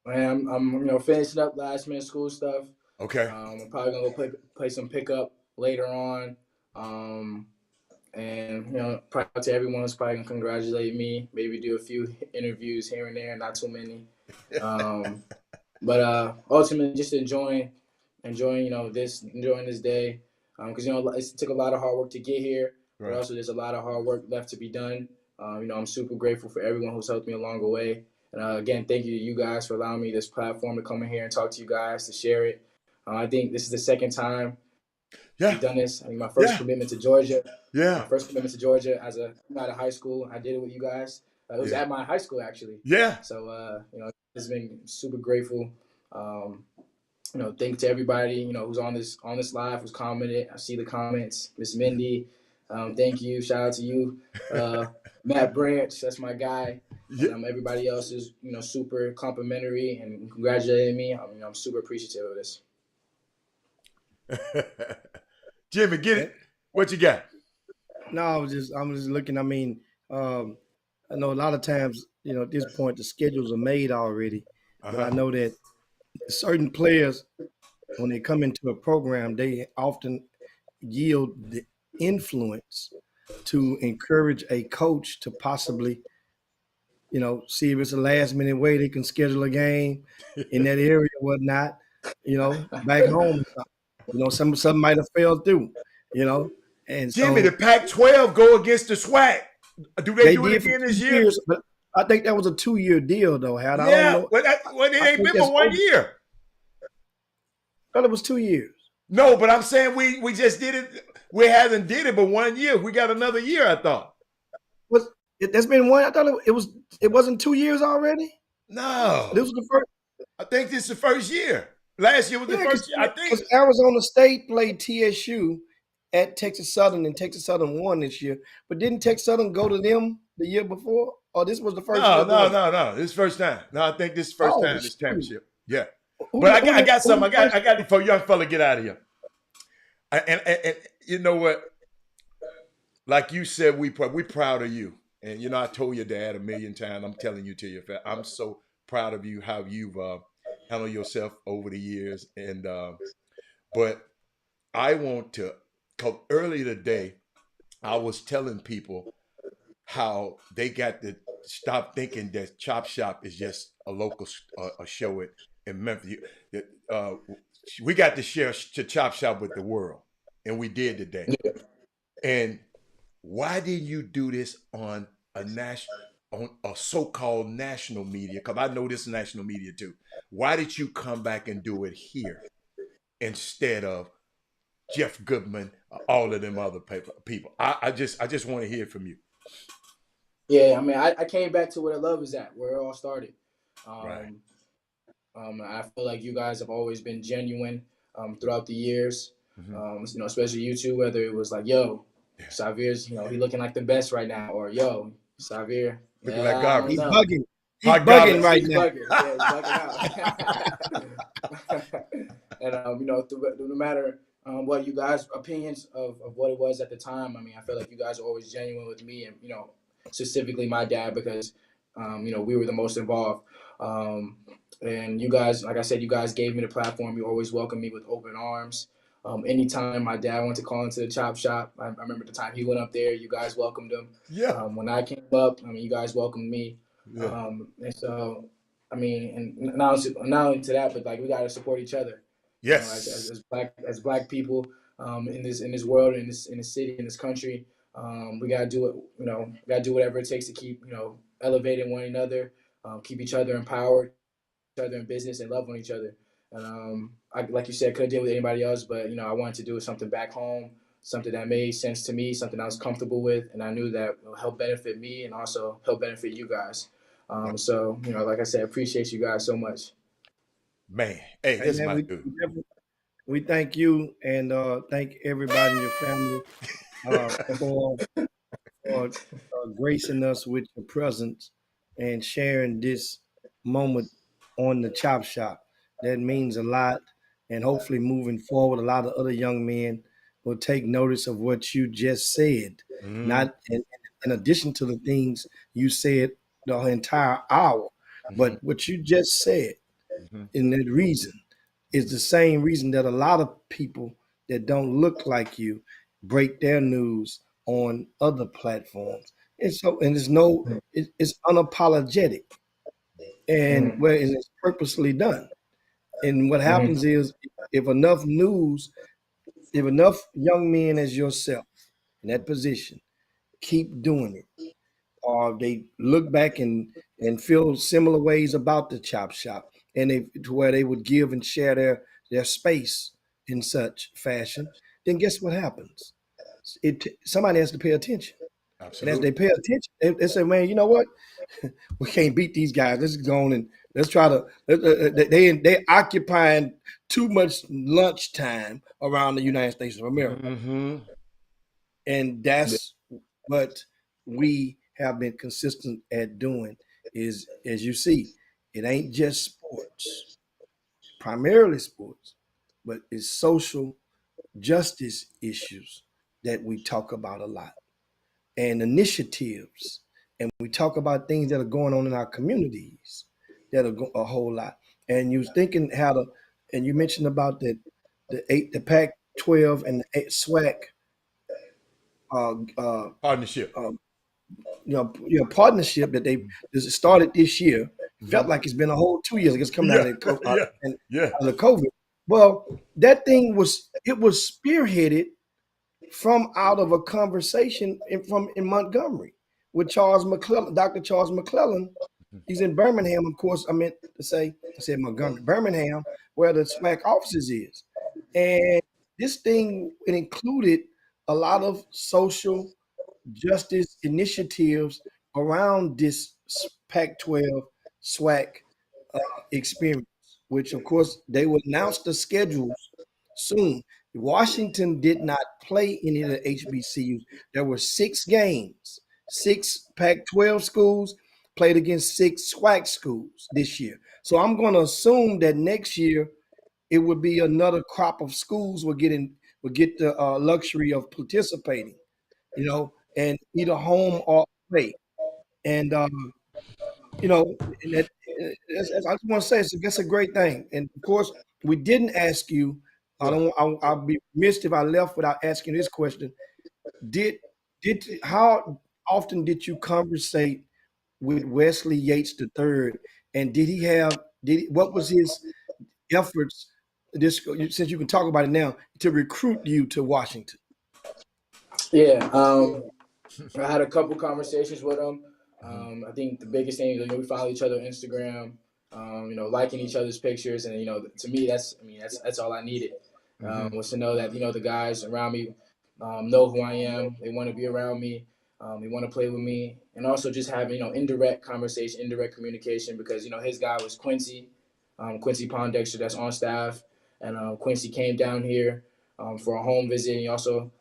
Man, I'm finishing up last minute school stuff. Okay. I'm probably gonna go play some pickup later on. And probably to everyone who's probably gonna congratulate me. Maybe do a few interviews here and there, not too many. But ultimately, just enjoying this day. Because it took a lot of hard work to get here, but also there's a lot of hard work left to be done. I'm super grateful for everyone who's helped me along the way. And again, thank you to you guys for allowing me this platform to come in here and talk to you guys, to share it. I think this is the second time we've done this. I think my first commitment to Georgia. Yeah. My first commitment to Georgia out of high school. I did it with you guys. It was at my high school actually. Yeah. So it's been super grateful. Thank you to everybody, who's on this live, who's commented. I see the comments. Miss Mindy, thank you. Shout out to you. Matt Branch, that's my guy. And, everybody else is, super complimentary and congratulating me. I'm super appreciative of this. Jimmy, get it. What you got? No, I'm just looking. I know a lot of times, at this point, the schedules are made already. but I know that certain players, when they come into a program, they often yield the influence to encourage a coach to possibly, see if it's a last minute way they can schedule a game in that area or whatnot, back home or something. Some might have fell through, and Jimmy, the so Pac-12 go against the SWAC. Do they they do it did for again this 2 year? years. But I think that was a 2-year deal, though, Had. I don't Yeah. know. Well, it I ain't think been that's but 1 over. year. I thought it was 2 years. No, but I'm saying we just did it. We haven't did it but 1 year. We got another year, I thought. That's been one. I thought it wasn't 2 years already. No. This was the first. I think this is the first year. Last year was the Yeah, first year. I think. because Arizona State played TSU at Texas Southern, and Texas Southern won this year. But didn't Texas Southern go to them the year before? Or this was the first year? No. This is first time. No, I think this is first time this shoot. championship. Yeah. Who But did- I got who something. did- I got before young fella get out of here. And you know what? Like you said, we proud of you. And I told your dad a million times. I'm telling you to your family. I'm so proud of you how you've handled yourself over the years. And but I want to. Cause earlier today, I was telling people how they got to stop thinking that Chop Shop is just a local a show in Memphis. We got to share to Chop Shop with the world, and we did today. And why didn't you do this on a so-called national media? Because I know this is national media too. Why did you come back and do it here instead of Jeff Goodman, all of them other people? I just want to hear from you. Yeah, I mean, I came back to where the love is at, where it all started. Right. I feel like you guys have always been genuine throughout the years. Mm-hmm. Especially you two, whether it was like, yo, Xavier's, he looking like the best right now, or yo, Xavier, Looking like garbage. He's bugging. He's Hot bugging garbage. right He's now. bugging. Yeah, he's bugging out. And no matter what you guys' opinions of what it was at the time, I mean, I feel like you guys are always genuine with me, and specifically my dad, because we were the most involved. And you guys, like I said, you guys gave me the platform. You always welcomed me with open arms. Anytime my dad went to call into the Chop Shop, I remember the time he went up there, you guys welcomed him. Yeah. When I came up, I mean, you guys welcomed me. Yeah. And so, I mean, and not only to that, but like we got to support each other. Yes. As black people in this world, in this city, in this country, we gotta do it. Gotta do whatever it takes to keep elevating one another, keep each other empowered, each other in business, and love on each other. And I, like you said, couldn't deal with anybody else, but I wanted to do something back home, something that made sense to me, something I was comfortable with, and I knew that it would help benefit me and also help benefit you guys. So like I said, appreciate you guys so much. Man, hey, this is my dude. We thank you and thank everybody in your family for gracing us with your presence and sharing this moment on the Chop Shop. That means a lot. And hopefully moving forward, a lot of other young men will take notice of what you just said. Mm-hmm. Not in addition to the things you said the entire hour, but what you just said in that reason is the same reason that a lot of people that don't look like you break their news on other platforms. It's unapologetic, and it's purposely done. And what happens is if enough young men as yourself in that position keep doing it, or they look back and feel similar ways about the Chop Shop, and to where they would give and share their space in such fashion, then guess what happens? Somebody has to pay attention. Absolutely. And as they pay attention, they say, man, you know what? We can't beat these guys. Let's go on and let's try to. They occupying too much lunchtime around the United States of America, and that's what we have been consistent at doing. Is, as you see, it ain't just sports, primarily sports, but it's social justice issues that we talk about a lot, and initiatives, and we talk about things that are going on in our communities that a whole lot. And you was thinking how to, and you mentioned about the Pac-12 and the SWAC, uh, uh, Partnership. uh, partnership that they this started this year. Mm-hmm. Felt like it's been a whole 2 years. I guess coming out Yeah, of the yeah, and yeah. out of the COVID. Well, that thing was spearheaded from out of a conversation in Montgomery with Charles McClellan, Dr. Charles McClellan. He's in Birmingham, of course. I said Montgomery, Birmingham, where the SWAC offices is. And this thing, it included a lot of social justice initiatives around this Pac-12 SWAC experience, which of course they will announce the schedules soon. Washington did not play any of the HBCUs. There were 6 games, 6 Pac-12 schools played against 6 SWAC schools this year. So I'm going to assume that next year it would be another crop of schools will get the luxury of participating, and either home or away. And you know, and I just want to say that's a great thing. And of course, we didn't ask you. I What? don't. I'll be missed if I left without asking this question. Did how often did you conversate with Wesley Yates III, and what was his efforts? This since you can talk about it now to recruit you to Washington. Yeah, I had a couple conversations with him. I think the biggest thing is, we follow each other on Instagram, liking each other's pictures, and to me, that's all I needed. Mm-hmm. Was to know that the guys around me know who I am. They want to be around me. They want to play with me, and also just having indirect conversation, indirect communication, because his guy was Quincy, Quincy Pondexter, that's on staff, and Quincy came down here for a home visit. And he also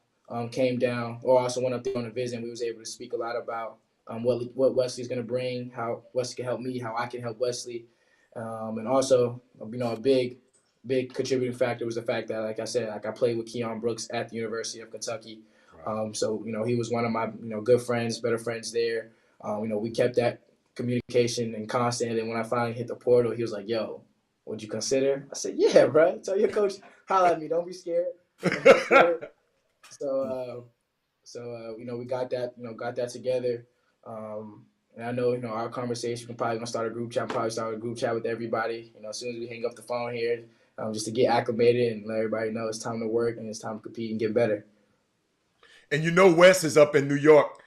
came down, or also went up there on a visit. And we was able to speak a lot about what Wesley's going to bring, how Wesley can help me, how I can help Wesley, and also a big contributing factor was the fact that, like I said, I played with Keon Brooks at the University of Kentucky. Right. So he was one of my good friends, better friends there. We kept that communication and constant. And then when I finally hit the portal, he was like, "Yo, would you consider?" I said, "Yeah, bro. Tell your coach, holla at me. Don't be scared. Don't be scared." So we got that together. And I know our conversation. We're probably gonna start a group chat. Probably start a group chat with everybody. As soon as we hang up the phone here, just to get acclimated and let everybody know it's time to work and it's time to compete and get better. And Wes is up in New York.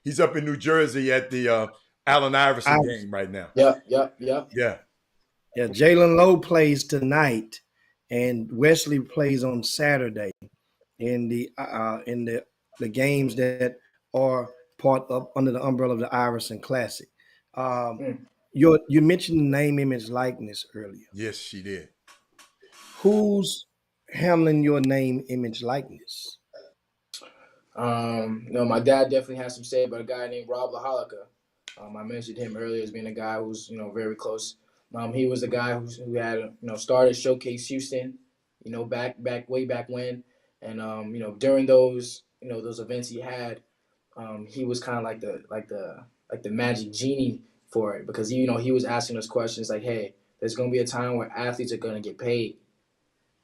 He's up in New Jersey at the Allen Iverson game right now. Yep. Yeah. Yeah, Jalen Lowe plays tonight, and Wesley plays on Saturday in the games that are part of under the umbrella of the Iverson Classic. You mentioned name, image, likeness earlier. Yes, she did. Who's handling your name, image, likeness? My dad definitely has some say, but a guy named Rob LaHollica. I mentioned him earlier as being a guy who's very close. He was the guy who had started Showcase Houston, way back when, and during those events he had, he was kind of like the magic genie for it, because he was asking us questions like, hey, there's gonna be a time where athletes are gonna get paid,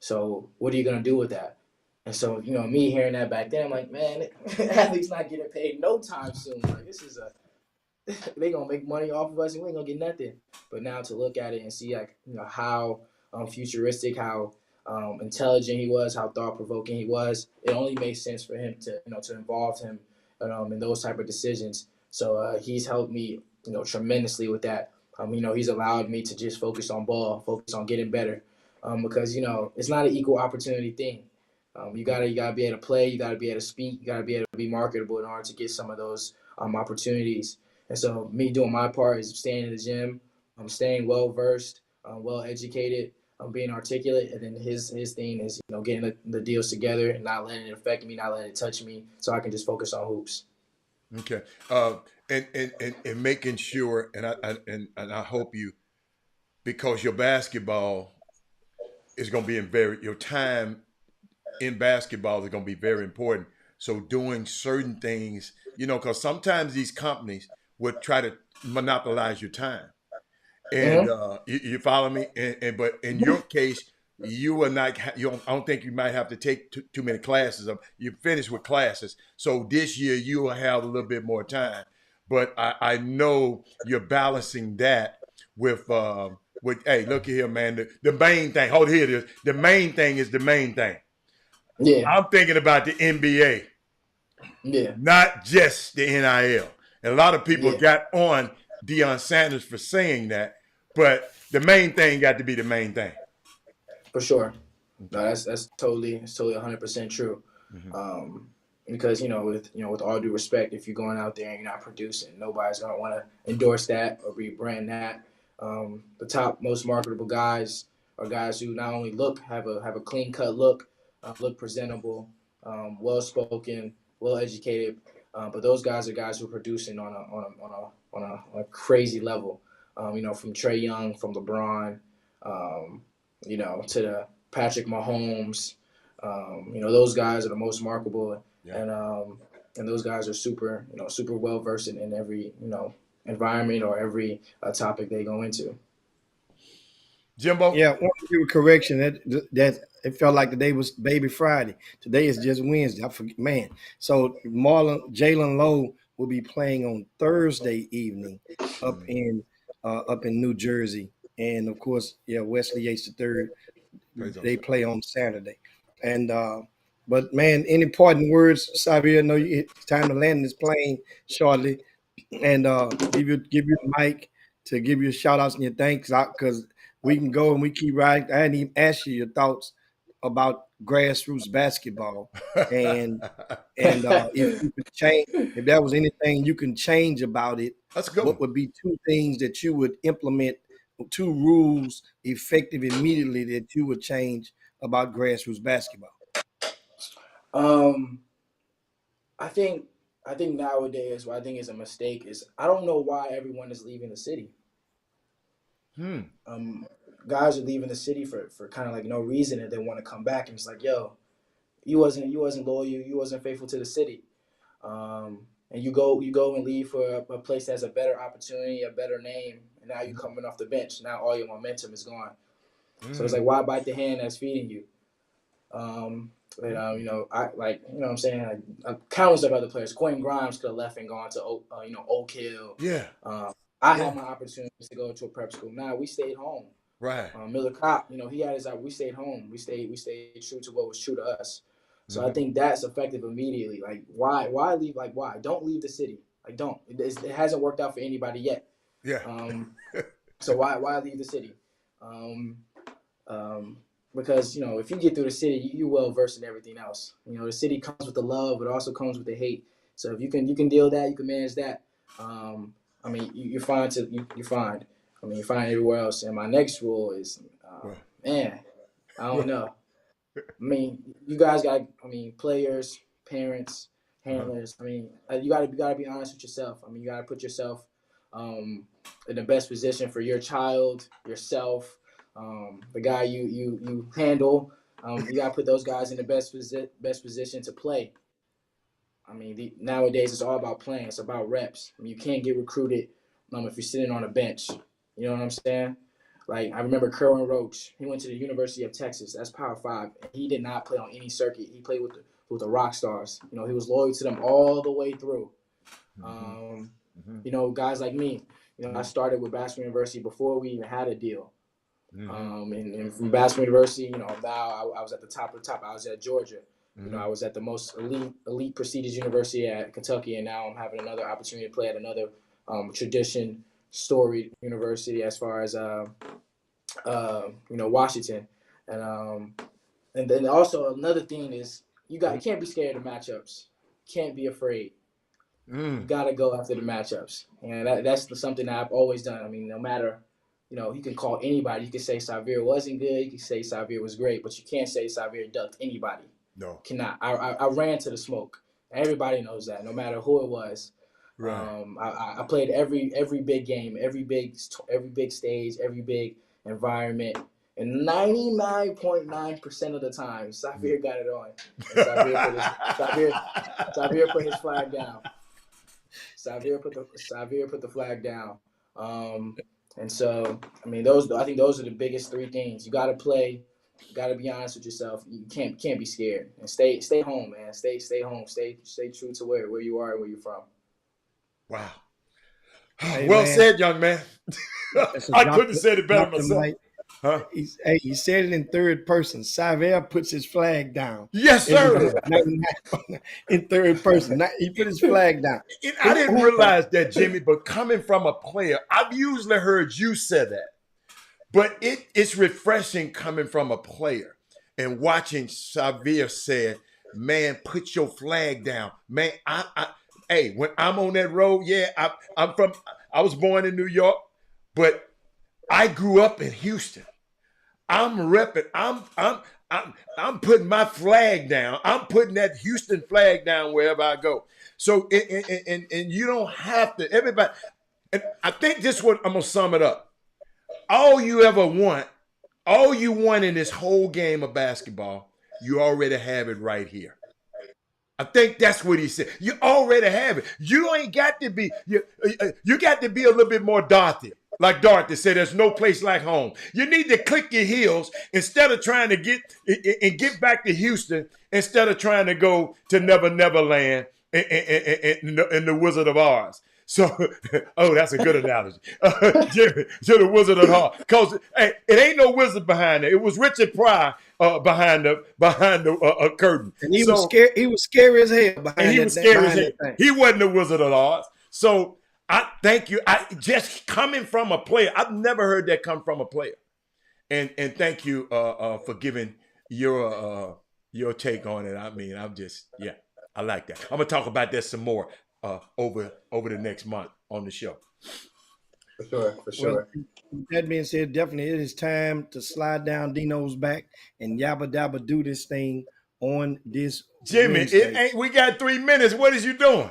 so what are you gonna do with that? And so me hearing that back then, I'm like, man, athletes not getting paid no time soon. Like, this is they gonna make money off of us and we ain't gonna get nothing. But now to look at it and see how futuristic, how intelligent he was, how thought provoking he was, it only makes sense for him to involve him in those type of decisions. So he's helped me tremendously with that. He's allowed me to just focus on ball, focus on getting better, because it's not an equal opportunity thing. You gotta be able to play, you gotta be able to speak, you gotta be able to be marketable in order to get some of those opportunities. And so me doing my part is staying in the gym, staying well versed, well educated, being articulate, and then his thing is getting the deals together and not letting it affect me, not letting it touch me, so I can just focus on hoops. Okay. And making sure, and I hope you, because your basketball is going to be your time in basketball is going to be very important. So doing certain things, because sometimes these companies would try to monopolize your time. And you follow me? But in your case, you are not. I don't think you might have to take too many classes. You finished with classes, so this year you will have a little bit more time. But I know you're balancing that with hey, look here, man. The main thing. Hold here, it is. The main thing is the main thing. Yeah. I'm thinking about the NBA. Yeah. Not just the NIL. And a lot of people Yeah. got on Deion Sanders for saying that, but the main thing got to be the main thing. For sure. Okay. No, that's totally 100% true. Because with all due respect, if you're going out there and you're not producing, nobody's gonna want to endorse that or rebrand that. The top most marketable guys are guys who not only have a clean cut look, look presentable, well spoken, well educated, but those guys are guys who are producing on a crazy level. From Trey Young, from LeBron, to the Patrick Mahomes. Those guys are the most marketable, and those guys are super well versed in every environment or every topic they go into. Jimbo? Yeah, I want to give a correction. That it felt like today was Baby Friday. Today is just Wednesday. I forget, man. So Jalen Lowe will be playing on Thursday evening up in New Jersey, and of course, Wesley Yates III. They play on Saturday, and but man, any parting words, Xavier? I know it's time to land this plane shortly, and give you the mic to give you shout outs and your thanks out because we can go and we keep riding. I hadn't even asked you your thoughts about grassroots basketball and if you could change, if there was anything you can change about it, That's a good what one. would be two things that you would implement, two rules effective immediately that you would change about grassroots basketball? I think nowadays what I think is a mistake is I don't know why everyone is leaving the city. Guys are leaving the city for kind of like no reason, and they want to come back, and it's like, yo, you wasn't loyal, you wasn't faithful to the city, and you go and leave for a place that has a better opportunity, a better name, and now you're coming off the bench. Now all your momentum is gone. So it's like, why bite the hand that's feeding you? I like, what I'm saying, like, countless of other players. Quentin Grimes could have left and gone to Oak Hill. Yeah. I had my opportunities to go to a prep school. Nah, we stayed home. Right. Miller Kopp, he had his. We stayed home. We stayed true to what was true to us. So I think that's effective immediately. Like, why leave? Like, why? Don't leave the city. Like, don't. It hasn't worked out for anybody yet. Yeah. So why leave the city? Because if you get through the city, you're well versed in everything else. The city comes with the love, but it also comes with the hate. So if you can deal with that, you can manage that. You're fine. You're fine everywhere else. And my next rule is, I don't know. You guys got. Players, parents, handlers. You gotta be honest with yourself. You gotta put yourself in the best position for your child, yourself. The guy you handle, you gotta put those guys in the best position to play. Nowadays it's all about playing. It's about reps. You can't get recruited if you're sitting on a bench. You know what I'm saying? Like, I remember Kerwin Roach. He went to the University of Texas. That's Power 5. He did not play on any circuit. He played with the rock stars. He was loyal to them all the way through. Guys like me. I started with Basketball University before we even had a deal. And from Basketball University, now I was at the top of the top. I was at Georgia. I was at the most elite prestigious university at Kentucky, and now I'm having another opportunity to play at another tradition storied university as far as Washington. And then also another thing is you can't be scared of matchups. Can't be afraid. You gotta go after the matchups, and that's something that I've always done. No matter, you can call anybody. You can say Xavier wasn't good. You can say Xavier was great, but you can't say Xavier ducked anybody. No, cannot. I ran to the smoke. Everybody knows that, no matter who it was. Right. I played every big game, every big stage, every big environment, and 99.9% of the time, Xavier got it on. Xavier put his flag down. Xavier put the flag down. And so, I mean, I think those are the biggest three things. You got to play. You got to be honest with yourself. You can't be scared, and stay home, man. Stay home. Stay true to where you are and where you're from. Wow. Hey, well man. said, young man. I couldn't have said it better myself. Mike, huh? He said it in third person. Xavier puts his flag down. Yes, sir. In third person. He put his flag down. I didn't realize that, Jimmy, but coming from a player, I've usually heard you say that. But it's refreshing coming from a player and watching Xavier say, man, put your flag down. Man, hey, when I'm on that road, yeah, I was born in New York, but I grew up in Houston. I'm repping. I'm putting my flag down. I'm putting that Houston flag down wherever I go. So, and you don't have to, everybody, and I think this is what I'm going to sum it up. All you want in this whole game of basketball, you already have it right here. I think that's what he said. You already have it. You ain't got to be, you got to be a little bit more Dorothy. Like Dorothy said, there's no place like home. You need to click your heels instead of trying to get back to Houston, instead of trying to go to Never Land and the Wizard of Oz. So, oh, that's a good analogy. Jimmy, to the Wizard of Oz. Because hey, it ain't no wizard behind it. It was Richard Pryor behind the curtain. And he was scared. He was scary as hell behind that. He wasn't the Wizard of Oz. So I thank you. I just coming from a player. I've never heard that come from a player. And thank you for giving your take on it. I mean, I like that. I'm gonna talk about that some more over the next month on the show. For sure. Well, that being said, definitely it is time to slide down Dino's back and yabba dabba do this thing on this Jimmy, Wednesday. it ain't. We got 3 minutes. What is you doing?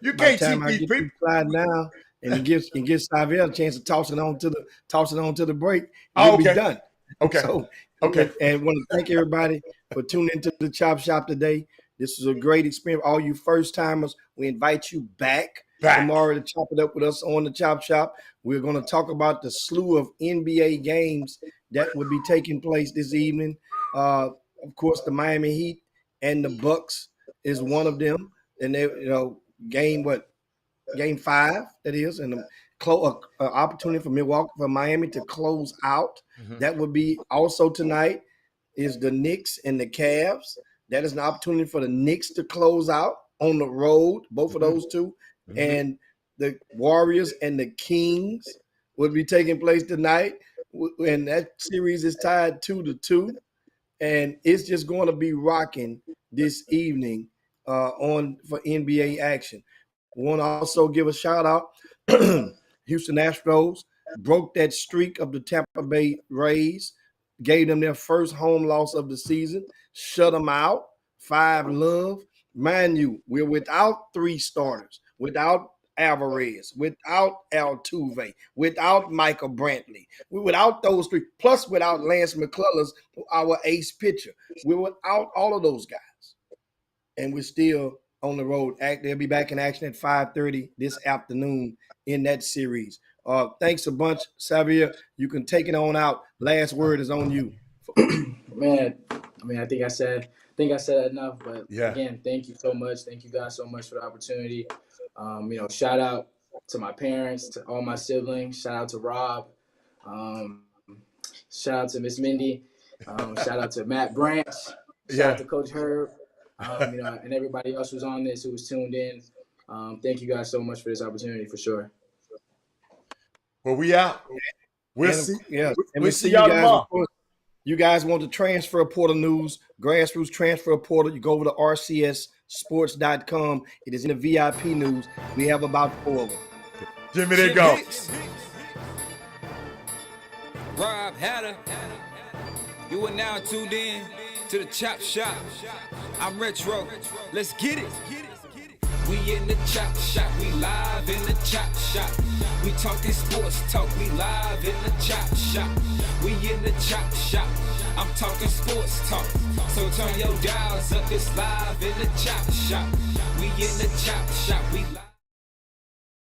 You can't keep these people slide down and give Xavier a chance to toss it on to the break. We'll be done. Okay. So, okay. And want to thank everybody for tuning into the Chop Shop today. This is a great experience. All you first timers, we invite you back tomorrow to chop it up with us on the Chop Shop. We're going to talk about the slew of NBA games that will be taking place this evening. Of course, the Miami Heat and the Bucks is one of them. And they, game 5 that is, and opportunity for Miami to close out. Mm-hmm. That would be also tonight is the Knicks and the Cavs. That is an opportunity for the Knicks to close out on the road, both of those two. Mm-hmm. And the Warriors and the Kings will be taking place tonight. And that series is tied 2-2. And it's just going to be rocking this evening for NBA action. We want to also give a shout out. Houston Astros broke that streak of the Tampa Bay Rays, gave them their first home loss of the season, shut them out, 5-0. Mind you, we're without 3 starters, without Alvarez, without Altuve, without Michael Brantley. We're without those 3, plus without Lance McCullers, our ace pitcher. We're without all of those guys. And we're still on the road. They'll be back in action at 5:30 this afternoon in that series. Thanks a bunch, Xavier. You can take it on out. Last word is on you. Man, I mean, I think I said enough, but again, thank you so much. Thank you guys so much for the opportunity. Shout out to my parents, to all my siblings. Shout out to Rob. Shout out to Miss Mindy. Shout out to Matt Branch. Shout out to Coach Herb. And everybody else who's on this, who was tuned in. Thank you guys so much for this opportunity, for sure. Well, we out. We'll see y'all tomorrow. You guys want the transfer portal news, Grassroots transfer portal, you go over to rcssports.com. It is in the VIP news. We have about 4 of them. Jimmy, there you go. Rob Hatter, you are now tuned in to the Chop Shop. I'm Retro. Let's get it. We in the Chop Shop. We live in the Chop Shop. We talking sports talk. We live in the Chop Shop. We in the Chop Shop. I'm talking sports talk. So turn your dials up. It's live in the Chop Shop. We in the Chop Shop. We live.